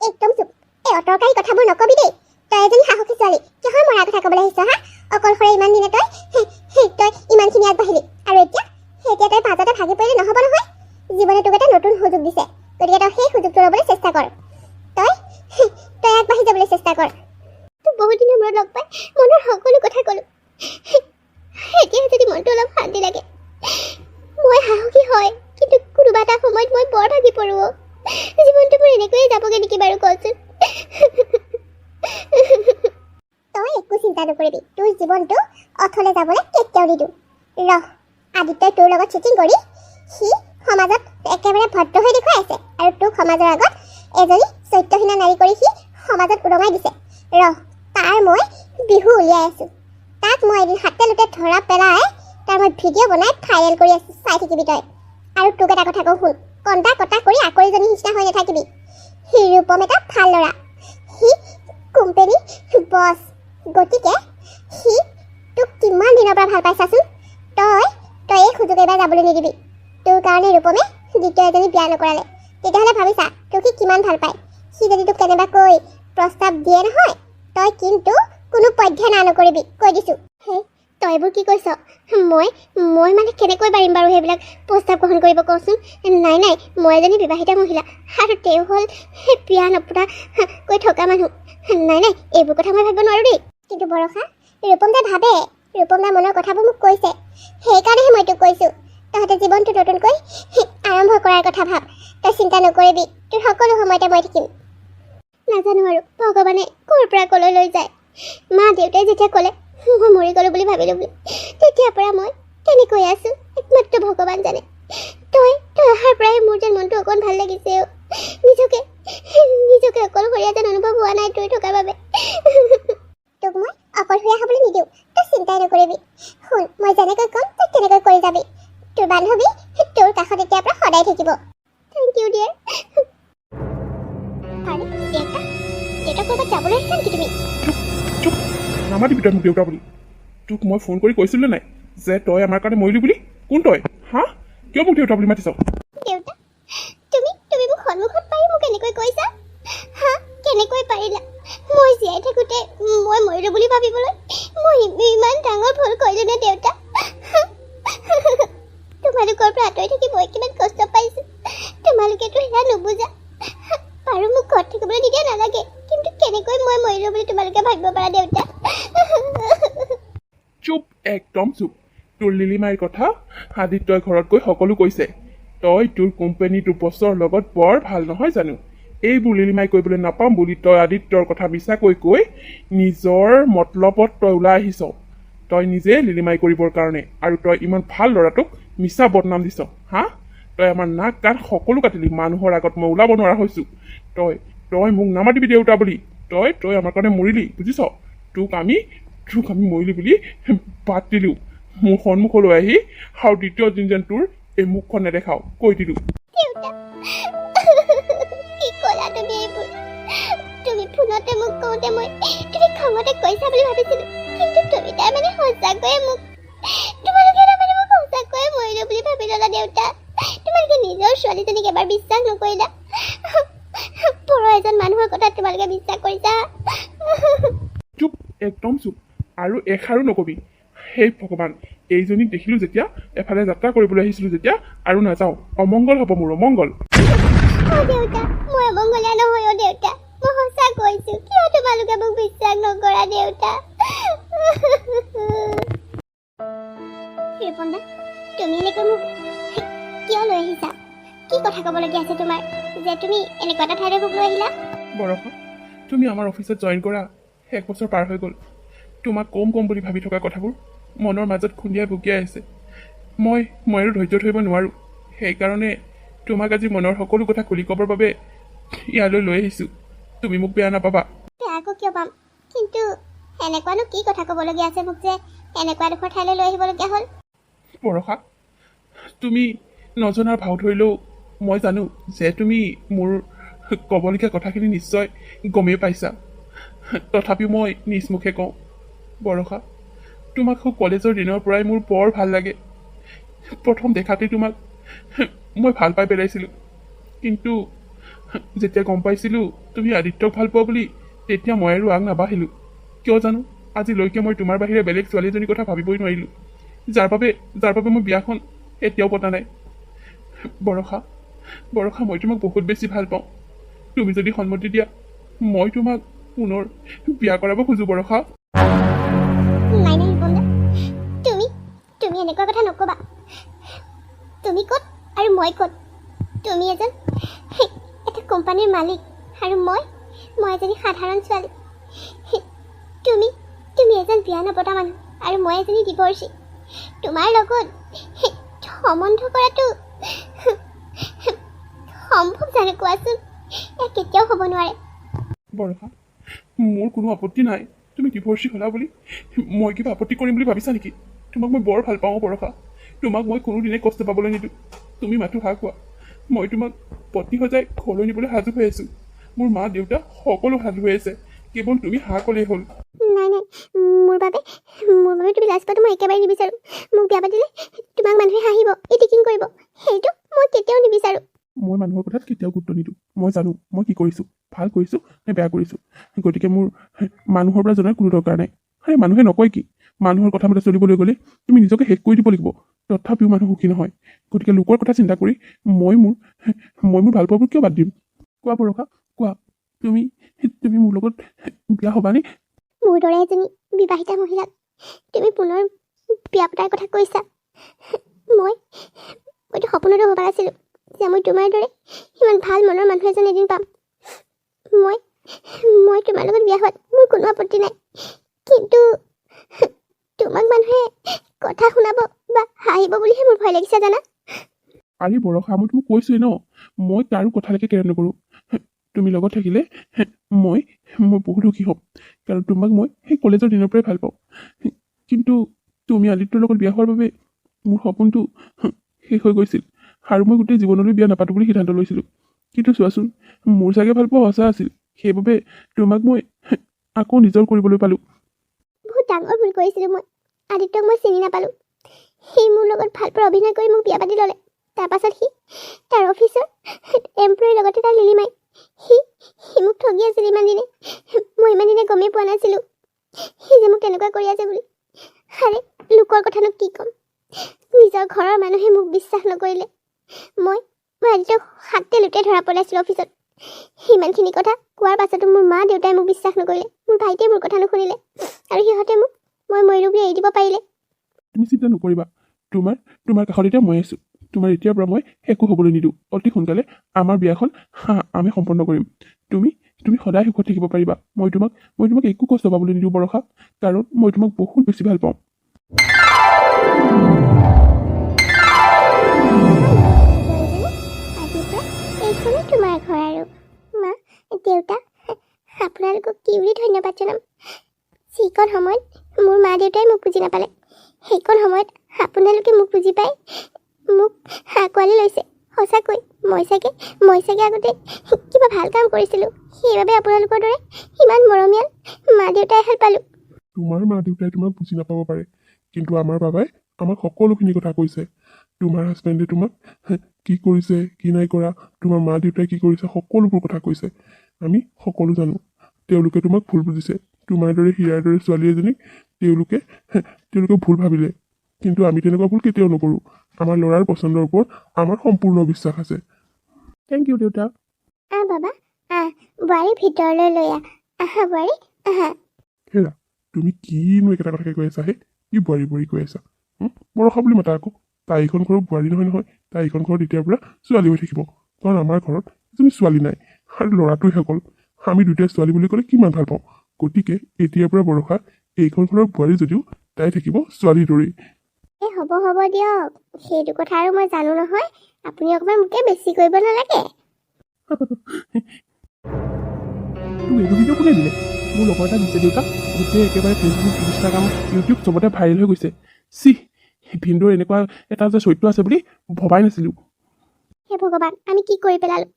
S1: একদম চুপ এই অতৰকাৰী কথাবোৰ নকবি দেই তই এজনী সাহসী ছোৱালী কিহৰ মৰাৰ কথা ক'বলৈ আহিছ অকলশৰে ইমান দিনে তই ইমানখিনি আগবাঢ়িলি আৰু এতিয়া তই মাজতে ভাগি পৰিলে নহ'ব নহয় জীৱনে তোক এটা নতুন সুযোগ দিছে গতিকে তই সেই সুযোগটো ল'বলৈ চেষ্টা কৰ তই আগবাঢ়ি যাবলৈ চেষ্টা কৰ তোক বহুত দিনৰ মূৰত লগ পাই মনৰ সকলো কথা ক'লোঁ হয় কিন্তু কোনোবা এটা সময়ত মই বৰ ভাগি পৰো জীৱনটো মোৰ এনেকৈয়ে যাবগৈ নেকি বাৰু কচোন তই একো চিন্তা নকৰিবি তোৰ জীৱনটো অথলে যাবলৈ কেতিয়াও নিদিওঁ ৰহ আদিত্যই তোৰ লগত চিটিং কৰি সি সমাজত একেবাৰে ভদ্ৰ হৈ দেখুৱাই আছে আৰু তোক সমাজৰ আগত এজনী চৰিত্ৰহীনা নাৰী কৰি সি সমাজত উদঙাই দিছে ৰহ তাৰ মই বিহু উলিয়াই আছোঁ তাক মই এদিন হাতে লোতে ধৰা পেলাই তাৰ মই ভিডিঅ' বনাই ভাইৰেল কৰি আছোঁ চাই থাকিবি তই আৰু তোক এটা কথা কওঁ শুন কন্দা কটা কৰি আকৰিজনী নিচিনা হৈ নাথাকিবি সি ৰূপম এটা ভাল ল'ৰা সি কোম্পানী বছ গতিকে সি তোক কিমান দিনৰ পৰা ভাল পাইছাচোন তই এই সুযোগ এবাৰ যাবলৈ নিদিবি তোৰ কাৰণে ৰূপমে দ্বিতীয় এজনী বিয়া নকৰালে তেতিয়াহ'লে ভাবিছা তোক সি কিমান ভাল পায় সি যদি তোক কেনেবাকৈ প্ৰস্তাৱ দিয়ে নহয় তই কিন্তু কোনো পধ্যে না নকৰিবি কৈ দিছোঁ হে তই এইবোৰ কি কৈছ মই মানে কেনেকৈ পাৰিম বাৰু সেইবিলাক প্ৰস্তাৱ গ্ৰহণ কৰিব কচোন নাই মই এজনী বিবাহিত মহিলা আৰু তেওঁ হ'ল বিয়া নপতা কৈ থকা মানুহ নাই এইবোৰ কথা মই ভাবিব নোৱাৰোঁ দেই কিন্তু বৰষা ৰূপম দাই ভাবে ৰূপম দাৰ মনৰ কথাবোৰ মোক কৈছে সেইকাৰণেহে মই তোক কৈছোঁ তহঁতে জীৱনটো নতুনকৈ আৰম্ভ কৰাৰ কথা ভাব তই চিন্তা নকৰিবি তোৰ সকলো সময়তে মই থাকিম নাজানো আৰু ভগৱানে ক'ৰ পৰা ক'লৈ লৈ যায় মা দেউতাই যেতিয়া ক'লে মই মৰি গ'লোঁ বুলি ভাবিলোঁ বুলি তেতিয়াৰ পৰা মই কেনেকৈ আছোঁ একমাত্ৰ ভগৱান জানে তই অহাৰ পৰাই মোৰ যেন মনটো অকণ ভাল লাগিছে নিজকে অকলশৰীয়া যেন অনুভৱ হোৱা নাই তই থকাৰ বাবে তোক মই অকলশৰীয়া হ'বলৈ নিদিওঁ তই চিন্তাই নকৰিবি শুন মই যেনেকৈ ক'ম তই তেনেকৈ কৰি যাবি তোৰ বান্ধৱী তোৰ কাষত এতিয়াৰ পৰা সদায় থাকিব থেংক ইউ ডিয়াৰ আৰে দেউতা ক'ৰবাত যাবলৈ আহিছা নেকি তুমি
S2: চুপ নামাতিবি তই মোক দেউতা বুলি তোক মই ফোন কৰি কৈছিলোঁ নাই যে তই আমাৰ কাৰণে মৰিলি বুলি কোন তই হা কিয় মোক দেউতা বুলি মাতিছ
S1: দেউতা তুমি মোক সন্মুখত পাই মোক এনেকৈ কৈছা হা কেনেকৈ পাৰিলা মই জীয়াই থাকোঁতে মই মৰিলোঁ বুলি ভাবিবলৈ মই ইমান ডাঙৰ ভুল কৰিলোঁ নে দেউতা তোমালোকৰ পৰা আঁতৰি থাকি মই কিমান কষ্ট পাইছোঁ তোমালোকেতো সেয়া নুবুজা বাৰু মোক ঘৰত থাকিবলৈ নিদিয়া নালাগে কিন্তু কেনেকৈ মই মৰিলোঁ বুলি তোমালোকে ভাবিব পাৰা দেউতা
S2: চুপ একদম চুপ তোৰ লিলিমাইৰ কথা আদিত্যই ঘৰত গৈ সকলো কৈছে তই তোৰ কোম্পানীটোৰ বছৰ লগত বৰ ভাল নহয় জানো এইবোৰ লিলিমাই কৰিবলৈ নাপাম বুলি তই আদিত্যৰ কথা মিছাকৈ কৈ নিজৰ মতলবত তই ওলাই আহিছ তই নিজে লিলিমাই কৰিবৰ কাৰণে আৰু তই ইমান ভাল ল'ৰাটোক মিছা বদনাম দিছ হা তই আমাৰ নাক কাণ সকলো কাটিলি মানুহৰ আগত মই ওলাব নোৱাৰা হৈছোঁ তই মোক নামাতিবি দেউতা বুলি তই আমাৰ কাৰণে মৰিলি বুজিছ তোক আমি মৰিলি বুলি বাদ দিলোঁ মোৰ সন্মুখলৈ আহি আৰু দ্বিতীয় দিন যেন তোৰ এই মুখখন নেদেখাও কৈ দিলোঁ
S1: কি ক'লা তুমি এইবোৰ তুমি ফোনতে মোক কওঁতে মই তুমি খঙতে কৈছা বুলি ভাবিছিলোঁ কিন্তু তুমি তাৰমানে সঁচাকৈয়ে মোক তোমালোকে তাৰমানে মোক সঁচাকৈয়ে মৰিলোঁ বুলি ভাবি ল'লা দেউতা তোমালোকে নিজৰ ছোৱালীজনীক এবাৰ বিশ্বাস নকৰিলা পৰ এজন মানুহৰ কথা তোমালোকে বিশ্বাস কৰিছা
S2: চুপ একদম চুপ আৰু এষাৰো নকবি সেই ভগৱান এইজনীক দেখিলোঁ যেতিয়া এফালে যাত্ৰা কৰিবলৈ আহিছিলোঁ যেতিয়া আৰু নাযাওঁ অমংগল হ'ব মোৰ অমংগল
S1: দেউতা মই অমংগলীয়া নহয় দেউতা মই সঁচা কৈছোঁ কিয় তোমালোকে মোক বিশ্বাস নকৰা দেউতা ৰিপন্দা তুমি এনেকৈ মোক কিয় লৈ আহিছা কি কথা ক'বলগীয়া আছে তোমাৰ যে তুমি এনেকুৱা এটা ঠাইলৈ মোক লৈ আহিলা
S2: বৰষা তুমি আমাৰ অফিচত জইন কৰা 1 বছৰ পাৰ হৈ গ'ল তোমাক কম বুলি ভাবি থকা কথাবোৰ মনৰ মাজত খুন্দিয়াই বুকিয়াই আছে মই আৰু ধৈৰ্য ধৰিব নোৱাৰোঁ সেইকাৰণে তোমাক আজি মনৰ সকলো কথা খুলি ক'বৰ বাবে ইয়ালৈ লৈ আহিছোঁ তুমি মোক বেয়া নাপাবা
S1: বেয়া আকৌ কিয় পাম কিন্তু এনেকুৱানো কি কথা ক'বলগীয়া আছে মোক যে এনেকুৱা এডোখৰ ঠাইলৈ লৈ আহিবলগীয়া হ'ল
S2: বৰষা তুমি নজনাৰ ভাও ধৰিলেও মই জানো যে তুমি মোৰ ক'বলগীয়া কথাখিনি নিশ্চয় গমেই পাইছা তথাপিও মই নিজ মুখে কওঁ বৰষা তোমাক কলেজৰ দিনৰ পৰাই মোৰ বৰ ভাল লাগে প্ৰথম দেখাতেই তোমাক মই ভাল পাই পেলাইছিলোঁ কিন্তু যেতিয়া গম পাইছিলোঁ তুমি আদিত্যক ভাল পোৱা বুলি তেতিয়া মই আৰু আগ নাবাঢ়িলোঁ কিয় জানো আজিলৈকে মই তোমাৰ বাহিৰে বেলেগ ছোৱালীজনীৰ কথা ভাবিবই নোৱাৰিলোঁ যাৰ বাবে মই বিয়াখন এতিয়াও পতা নাই বৰষা মই তোমাক বহুত বেছি ভাল পাওঁ তুমি যদি সন্মতি দিয়া মই তোমাক পুনৰ বিয়া কৰাব খোজোঁ বৰষা
S1: নাই ৰিপন্দা তুমি এনেকুৱা কথা নক'বা তুমি ক'ত আৰু মই ক'ত? তুমি এজন এটা কোম্পানীৰ মালিক আৰু মই এজনী সাধাৰণ ছোৱালী। তুমি তুমি এজন বিয়া নপতা মানুহ আৰু মই এজনী ডিভৰ্চী। তোমাৰ লগত সম্বন্ধ কৰাটো সম্ভৱ জানো কোৱাচোন? এয়া কেতিয়াও হ'ব নোৱাৰে।
S2: বৰষা, মোৰ কোনো আপত্তি নাই তুমি ডিভৰ্চি হ'লা বুলি। মই কিবা আপত্তি কৰিম বুলি ভাবিছা নেকি? তোমাক মই বৰ ভাল পাওঁ বৰষা। তোমাক মই কোনোদিনে কষ্ট পাবলৈ নিদিওঁ। তুমি মাথো হাঁহ খোৱা। মই তোমাক পত্নী সজাই ঘৰলৈ নিবলৈ সাজু হৈ আছোঁ। মোৰ মা দেউতা সকলো সাজু হৈ আছে, কেৱল তুমি হাঁহ ক'লেই হ'ল।
S1: নাই নাই, মোৰ বাবে তুমি লাজ পোৱাটো মই একেবাৰে নিবিচাৰোঁ। মোক বিয়া পাতিলে তোমাক মানুহে হাঁহিব, ইটিকিং কৰিব, সেইটো মই কেতিয়াও নিবিচাৰোঁ।
S2: মই মানুহৰ কথাত কেতিয়াও গুৰুত্ব নিদিওঁ। মই জানো মই কি কৰিছোঁ, ভাল কৰিছোঁ নে বেয়া কৰিছোঁ। গতিকে মোৰ মানুহৰ পৰা জনাৰ কোনো দৰকাৰ নাই। আৰে মানুহে নকয় কি, মানুহৰ কথা মতে চলিবলৈ গ'লে তুমি নিজকে শেষ কৰি দিব লাগিব। তথাপিও মানুহ সুখী নহয়। গতিকে লোকৰ কথা চিন্তা কৰি মই মোৰ ভাল পোৱাবোৰ কিয় বাদ দিম? কোৱা বৰষা, কোৱা, তুমি মোৰ লগত বিয়া হ'বানে?
S1: মোৰ দৰে এজনী বিবাহিতা মহিলাক তুমি পুনৰ বিয়া পতাৰ কথা কৈছা। মইতো সপোনতো ভবা নাছিলোঁ যে মই তোমাৰ দৰে ইমান ভাল মনৰ মানুহ এজন এদিন পাম। মই তোমাৰ লগত বিয়া হোৱাত মোৰ কোনো আপত্তি নাই, কিন্তু তোমাক মানুহে কথা শুনাব বা হাঁহিব বুলিহে মোৰ ভয় লাগিছে জানা।
S2: আৰে বৰষা, মই তোমাক কৈছোৱে ন, মই কাৰো কথালৈকে কেয়াৰ নকৰোঁ। তুমি লগত থাকিলে মই বহুত সুখী হ'ম, কাৰণ তোমাক মই সেই কলেজৰ দিনৰ পৰাই ভাল পাওঁ। কিন্তু তুমি আদিত্যৰ লগত বিয়া হোৱাৰ বাবে মোৰ সপোনটো শেষ হৈ গৈছিল আৰু মই গোটেই জীৱনলৈ বিয়া নাপাতো বুলি সিদ্ধান্ত লৈছিলোঁ। কিন্তু চোৱাচোন, মোৰ চাগে ভাল পোৱা সঁচা আছিল, সেইবাবে তোমাক মই আকৌ নিজৰ কৰিবলৈ পালোঁ।
S1: বহুত ডাঙৰ ভুল কৰিছিলোঁ মই। আদিত্যক মই চিনি নাপালোঁ। সি মোৰ লগত ভালপোৱাৰ অভিনয় কৰি মোক বিয়া পাতি ল'লে। তাৰপাছত সি তাৰ অফিচৰ এমপ্লয়ীৰ লগতে তাৰ লিলিমাই। সি মোক ঠগি আছিল ইমান দিনে। মই ইমান দিনে গমেই পোৱা নাছিলোঁ সি যে মোক তেনেকুৱা কৰি আছে বুলি। আৰে লোকৰ কথানো কি ক'ম, নিজৰ ঘৰৰ মানুহে মোক বিশ্বাস নকৰিলে। মই আদিত্যক হাতে লোটে ধৰা পেলাইছিলোঁ অফিচত। সিমানখিনি কথা কোৱাৰ পাছতো মোৰ মা দেউতাই মোক বিশ্বাস নকৰিলে। মোৰ ভাইটিয়ে মোৰ কথা নুশুনিলে আৰু সিহঁতে মোক মই মৰিলোঁ বুলি এৰি দিব পাৰিলে।
S2: তুমি চিন্তা নকৰিবা, তোমাৰ কাষত এতিয়া মই আছোঁ। তোমাৰ এতিয়াৰ পৰা মই একো হ'বলৈ নিদিওঁ। অতি সোনকালে আমাৰ বিয়াখন আমি সম্পন্ন কৰিম। তুমি সদায় সুখত থাকিব পাৰিবা। মই তোমাক একো কষ্ট পাবলৈ নিদিওঁ বৰষা, কাৰণ মই তোমাক বহুত বেছি ভাল পাওঁ।
S1: এইখনে তোমাৰ ঘৰ আৰু মা দেউতা, আপোনালোকক কি বুলি ধন্যবাদ জনাম। যিকণ সময়ত মোৰ মা দেউতাই মোক বুজি নাপালে, সেইকণ সময়ত আপোনালোকে মোক বুজি পাই মোক আঁকোৱালি লৈছে। সঁচাকৈ মই চাগে আগতে কিবা ভাল কাম কৰিছিলোঁ, সেইবাবে আপোনালোকৰ দৰে ইমান মৰমীয়াল মা দেউতা এহাল পালোঁ।
S2: তোমাৰ মা দেউতাই তোমাক বুজি নাপাব পাৰে, কিন্তু আমাৰ বাবাই আমাক সকলোখিনি কথা কৈছে। তোমাৰ হাজবেণ্ডে তোমাক কি কৰিছে, কি নাই কৰা, তোমাৰ মা দেউতাই কি কৰিছে, সকলোবোৰ কথা কৈছে। আমি সকলো জানো। তেওঁলোকে তোমাক ভুল বুজিছে। তোমাৰ দৰে হীৰাৰ দৰে ছোৱালী এজনীক তেওঁলোকে ভুল ভাবিলে, কিন্তু আমি তেনেকুৱা ভুল কেতিয়াও নকৰোঁ। আমাৰ ল'ৰাৰ পচন্দৰ ওপৰত আমাৰ সম্পূৰ্ণ বিশ্বাস আছে। থেংক ইউ দেউতা।
S1: বাবা বোৱাৰী ভিতৰলৈ লৈ আহা বোৱাৰী আহা।
S2: হেৰা, তুমি কিনো একেটা কথাকে কৈ আছা হে? কি বোৱাৰী কৈ আছা? বৰষা বুলি মাতা আকৌ। তাই এইখন ঘৰৰ বোৱাৰী নহয়। তাই এইখন ঘৰত এতিয়াৰ পৰা ছোৱালী হৈ থাকিব, কাৰণ আমাৰ ঘৰত এজনী ছোৱালী নাই আৰু ল'ৰাটোৱে সকল। আমি দুটাই ছোৱালী বুলি ক'লে কিমান ভাল পাওঁ। গতিকে এতিয়াৰ পৰা বৰষা এইখন ঘৰৰ বোৱাৰী যদিও তাই থাকিব ছোৱালীৰ দৰেই।
S1: হ'ব দিয়ক, সেইটো কথা আৰু মই জানো নহয়। আপুনি অকণমান মোকে বেছি কৰিব নালাগে।
S2: তোক এইটো ভিডিঅ' কোনে দিলে? মোৰ লগৰ এটা দিছে দেউতা। গোটেই একেবাৰে ফেচবুক, ইনষ্টাগ্ৰাম, ইউটিউব চবতে ভাইৰেল হৈ গৈছে। ভিনদেউৰ এনেকুৱা এটা যে চৰিত্ৰ আছে বুলি ভবাই নাছিলোঁ।
S1: হে ভগৱান, আমি কি কৰি পেলালোঁ?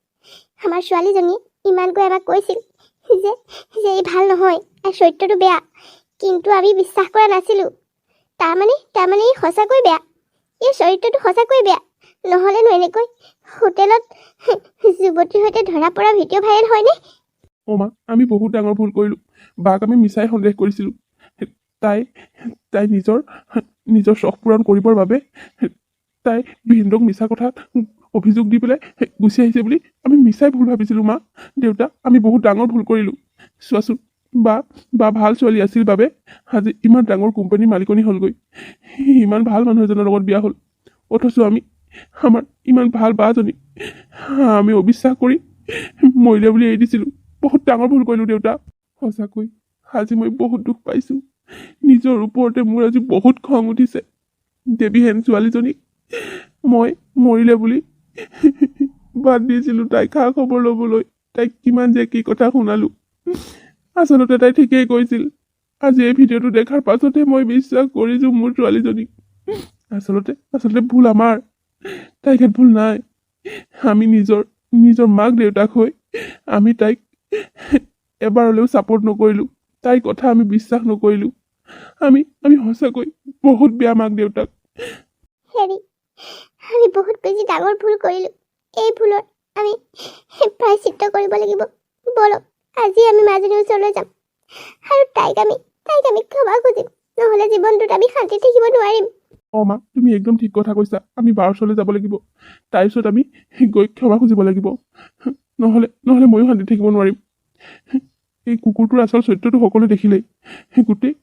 S1: আমাৰ ছোৱালীজনীয়ে ইমানকৈ আমাক কৈছিল যে এই ভাল নহয়, এই চৰিত্ৰটো বেয়া, কিন্তু আমি বিশ্বাস কৰা নাছিলোঁ। তাৰমানে এই সঁচাকৈ বেয়া, এই চৰিত্ৰটো সঁচাকৈ বেয়া। নহ'লেনো এনেকৈ হোটেলত যুৱতীৰ সৈতে ধৰা পৰা ভিডিঅ' ভাইৰেল হয়নে?
S2: মা, আমি বহুত ডাঙৰ ভুল কৰিলোঁ। বাক আমি মিছাই সন্দেহ কৰিছিলোঁ। তাই নিজৰ চখ পূৰণ কৰিবৰ বাবে তাই ভিনদেউক মিছা কথা অভিযোগ দি পেলাই গুচি আহিছে বুলি আমি মিছাই ভুল ভাবিছিলোঁ। মা দেউতা, আমি বহুত ডাঙৰ ভুল কৰিলোঁ। চোৱাচোন, বা ভাল ছোৱালী আছিল বাবে আজি ইমান ডাঙৰ কোম্পানীৰ মালিকনী হ'লগৈ। ইমান ভাল মানুহ এজনৰ লগত বিয়া হ'ল, অথচ আমি আমাৰ ইমান ভাল বাজনী আমি অবিশ্বাস কৰি মৰিলে বুলি এৰি দিছিলোঁ। বহুত ডাঙৰ ভুল কৰিলোঁ দেউতা। সঁচাকৈ আজি মই বহুত দুখ পাইছোঁ। নিজৰ ওপৰতে মোৰ আজি বহুত খং উঠিছে। দেৱীহেন ছোৱালীজনীক মই মৰিলে বুলি বাদ দিছিলোঁ তাইক খা খবৰ ল'বলৈ। তাইক কিমান যে কি কথা শুনালোঁ। আচলতে তাই ঠিকেই কৈছিল। আজি এই ভিডিঅ'টো দেখাৰ পাছতে মই বিশ্বাস কৰিছোঁ মোৰ ছোৱালীজনীক। আচলতে ভুল আমাৰ, তাইৰ গাত ভুল নাই। আমি নিজৰ মাক দেউতাক হৈ আমি তাইক এবাৰ হ'লেও ছাপোৰ্ট নকৰিলোঁ। তাইৰ কথা আমি বিশ্বাস নকৰিলোঁ। আমি সঁচাকৈ বহুত বেয়া মাক দেউতাক।
S1: হেৰি, আমি বহুত বেছি ডাঙৰ ভুল কৰিলোঁ। এই ভুলৰ আমি প্ৰায়শ্চিত্ত কৰিব লাগিব। বলক আজি আমি মাজনীৰ ওচৰলৈ যাম আৰু তাইক আমি ক্ষমা খুজিম। নহ'লে জীৱনটোত আমি শান্তিত থাকিব নোৱাৰিম।
S2: মা, তুমি একদম ঠিক কথা কৈছা। আমি বাৰ ওচৰলৈ যাব লাগিব। তাইৰ ওচৰত আমি গৈ ক্ষমা খুজিব লাগিব। নহ'লে ময়ো শান্তিত থাকিব নোৱাৰিম। এই কুকুৰটোৰ আচল চৰিত্ৰটো সকলোৱে দেখিলেই।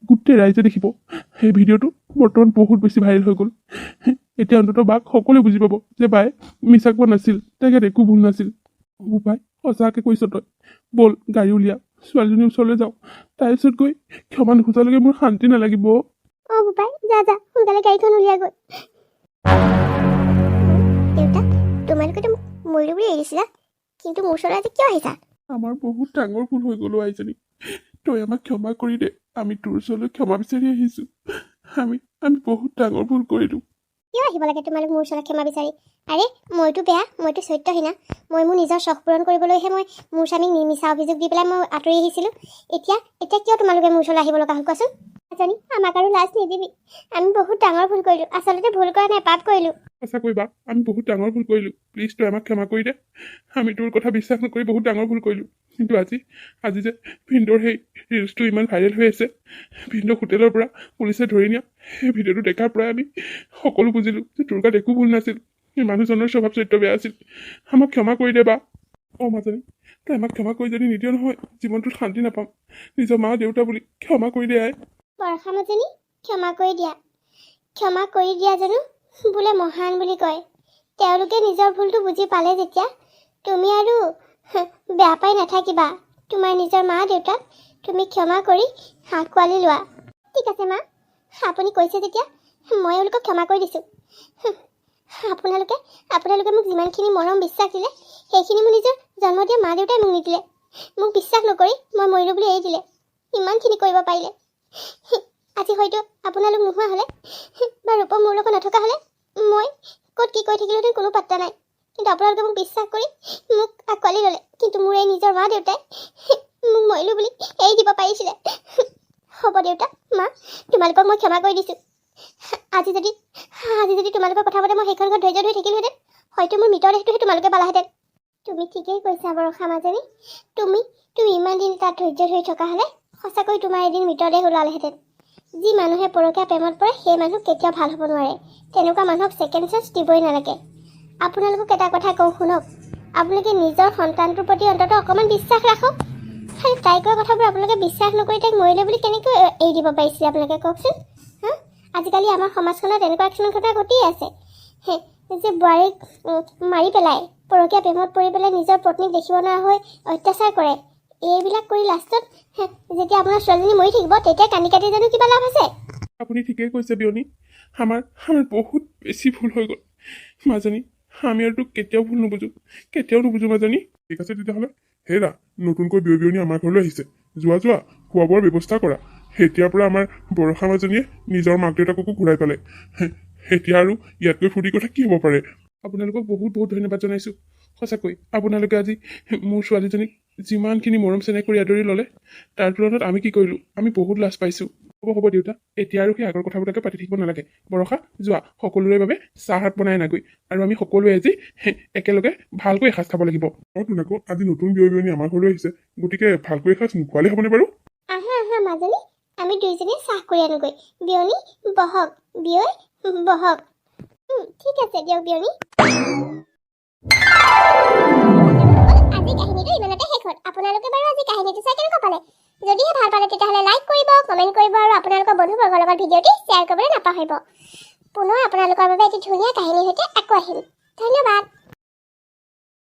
S2: গোটেই ৰাইজে দেখিব। সেই ভিডিঅ'টো বৰ্তমান বহুত বেছি ভাইৰেল হৈ গ'ল। এতিয়া অন্ততঃ বাক সকলোৱে বুজি পাব যে বায়ে মিছা কোৱা নাছিল, তাইৰ গাত একো ভুল নাছিল। বাই সঁচাকৈ কৈছ তই। ব'ল গাড়ী উলিয়া, ছোৱালীজনীৰ ওচৰলৈ যাওঁ। তাইৰ ওচৰত গৈ ক্ষমা নোখোজালৈকে মোৰ শান্তি নালাগিব।
S1: বোপাই, যা সোনকালে গাড়ীখন উলিয়া গৈ। দেউতা, তোমালোকেতো মৰিলো বুলি এৰি দিছিলা, কিন্তু মোৰ ওচৰলৈ আজি কিয় আহিছা?
S2: আমাৰ বহুত ডাঙৰ ভুল হৈ গ'লো আইজনী। তই আমাক ক্ষমা কৰি দে। আমি তোৰ ওচৰলৈ ক্ষমা বিচাৰি আহিছোঁ। আমি বহুত ডাঙৰ ভুল কৰিলোঁ।
S1: কিয় আহিব লাগে তোমালোক মোৰ ওচৰত ক্ষমা বিচাৰি? আৰে মইতো বেয়া, মইতো চৰিত্ৰহীনা। মই মোৰ নিজৰ চখ পূৰণ কৰিবলৈহে মই মোৰ স্বামীক মিছা অভিযোগ দি পেলাই মই আঁতৰি আহিছিলোঁ। এতিয়া কিয় তোমালোকে মোৰ ওচৰলৈ আহিব লগা হ'ল কোৱাচোন? আজনী, আমাক আৰু লাজ নিদিবি। আমি বহুত ডাঙৰ ভুল কৰিলোঁ। আচলতে ভুল কৰা নাই, পাপ কৰিলোঁ।
S2: সঁচাকৈ বা, আমি বহুত ডাঙৰ ভুল কৰিলোঁ। প্লিজ তই আমাক ক্ষমা কৰি দে। আমি তোৰ কথা বিশ্বাস নকৰি বহুত ডাঙৰ ভুল কৰিলোঁ। কিন্তু আজি যে ভিন্দৰ সেই ৰিলচটো ইমান ভাইৰেল হৈ আছে, ভিন্দক হোটেলৰ পৰা পুলিচে ধৰি নিয়া সেই ভিডিঅ'টো দেখাৰ পৰাই আমি সকলো বুজিলোঁ যে তোৰ গাত একো ভুল নাছিল। সেই মানুহজনৰ স্বভাৱ চৰিত্ৰ বেয়া আছিল। আমাক ক্ষমা কৰি দে বা। মাজনী, তই আমাক ক্ষমা কৰি যদি নিদিয় নহয়, জীৱনটোত শান্তি নাপাম। নিজৰ মা দেউতা বুলি ক্ষমা কৰি দে আই।
S1: বৰষা মাজনী, ক্ষমা কৰি দিয়া জানো বোলে মহান বুলি কয়। তেওঁলোকে নিজৰ ভুলটো বুজি পালে যেতিয়া, তুমি আৰু বেয়া পাই নাথাকিবা। তোমাৰ নিজৰ মা দেউতাক তুমি ক্ষমা কৰি আঁকোৱালি লোৱা। ঠিক আছে মা, আপুনি কৈছে যেতিয়া মই এওঁলোকক ক্ষমা কৰি দিছোঁ। আপোনালোকে মোক যিমানখিনি মৰম বিশ্বাস দিলে, সেইখিনি মোৰ নিজৰ জন্ম দিয়া মা দেউতাই মোক নিদিলে। মোক বিশ্বাস নকৰি মই মৰিলোঁ বুলি এৰি দিলে। ইমানখিনি কৰিব পাৰিলে। আজি হয়তো আপোনালোক নোহোৱা হ'লে বা ৰূপ মোৰ লগত নথকা হ'লে মই ক'ত কি কৰি থাকিলোহেঁতেন কোনো পাত্তা নাই। কিন্তু আপোনালোকে মোক বিশ্বাস কৰি মোক আঁকোৱালি ল'লে। কিন্তু মোৰ এই নিজৰ মা দেউতাই মোক মৰিলোঁ বুলি এৰি দিব পাৰিছিলে। হ'ব দেউতা, মা, তোমালোকক মই ক্ষমা কৰি দিছোঁ। আজি যদি তোমালোকৰ কথা মতে মই সেইখন ঘৰত ধৈৰ্য ধৰি থাকিলোহেঁতেন, হয়তো মোৰ মৃতদেহটোহে তোমালোকে পালাহেঁতেন। তুমি ঠিকেই কৈছা বৰষা মাজনী। তুমি ইমান দিন তাত ধৈৰ্য ধৰি থকা হ'লে সঁচাকৈ তোমাৰ এদিন মৃতদেহ ওলালেহেঁতেন। যি মানুহে পৰকীয়া প্ৰেমত পৰে সেই মানুহ কেতিয়াও ভাল হ'ব নোৱাৰে। তেনেকুৱা মানুহক ছেকেণ্ড চান্স দিবই নালাগে। আপোনালোকক এটা কথা কওঁ শুনক, আপোনালোকে নিজৰ সন্তানটোৰ প্ৰতি অন্ততঃ অকণমান বিশ্বাস ৰাখক। খালি তাই কোৱা কথাবোৰ আপোনালোকে বিশ্বাস নকৰি তাইক মৰিলে বুলি কেনেকৈ এৰি দিব পাৰিছিলে আপোনালোকে কওকচোন? আজিকালি আমাৰ সমাজখনত এনেকুৱা কিছুমান ঘটনা ঘটিয়ে আছে যে বোৱাৰীক মাৰি পেলাই, পৰকীয়া প্ৰেমত পৰি পেলাই নিজৰ পত্নীক দেখিব নোৱাৰা হৈ অত্যাচাৰ কৰে। এইবিলাক কৰি লাষ্টত যেতিয়া আপোনাৰ ছোৱালীজনী মৰি থাকিব, তেতিয়া কান্দি কাটি জানো কিবা লাভ আছে?
S2: আপুনি ঠিকেই কৈছে বিয়নী। আমাৰ বহুত বেছি ভুল হৈ গ'ল মাজনী। আমি আৰু তোক কেতিয়াও নুবুজো মাজনী। ঠিক আছে তেতিয়াহ'লে, হেৰা নতুনকৈ বিয়নী আমাৰ ঘৰলৈ আহিছে। যোৱা খোৱা বোৱাৰ ব্যৱস্থা কৰা। এতিয়াৰ পৰা আমাৰ বৰষা মাজনীয়ে নিজৰ মাক দেউতাককো ঘূৰাই পালে। এতিয়া আৰু ইয়াতকৈ ফূৰ্তিৰ কথা কি হ'ব পাৰে? আপোনালোকক বহুত ধন্যবাদ জনাইছোঁ। সঁচাকৈ আপোনালোকে আজি মোৰ ছোৱালীজনীক যিমানখিনি মৰম চেনেহ কৰি আদৰি ল'লে, তাৰ তুলনাত আমি কি কৰিলোঁ? আমি বহুত লাজ পাইছোঁ। হ'ব দেউতা, এতিয়া আৰু সেই আগৰ কথাবিলাকে পাতি থাকিব নালাগে। বৰষা, যোৱা সকলোৰে বাবে চাহ বনাই আনাগৈ। আৰু আমি সকলোৱে আজি একেলগে ভালকৈ এসাঁজ খাব লাগিব। তোনাকো আজি নতুন বিয়নী আমাৰ ঘৰলৈ আহিছে, গতিকে ভালকৈ এসাঁজ নোখোৱালে হ'বনে বাৰু?
S1: আহা মাজনী, আমি দুইজনীয়ে চাহ কৰি আনোগৈ। বিয়নী বহক, বহক। ঠিক আছে দিয়ক বিয়নী। আজি কাহিনীটো ইমানতে শেষ হ'ল। আপোনালোকে বাৰু আজি কাহিনীটো চাই কেনেকুৱা পালে? যদিহে ভাল পালে তেতিয়াহ'লে লাইক কৰিব, কমেণ্ট কৰিব আৰু আপোনালোকৰ বন্ধুবৰ্গৰ লগত ভিডিঅ'টি শ্বেয়াৰ কৰিবলৈ নাপাহৰিব। পুনৰ আপোনালোকৰ বাবে এটি ধুনীয়া কাহিনীৰ সৈতে আকৌ আহিম। ধন্যবাদ।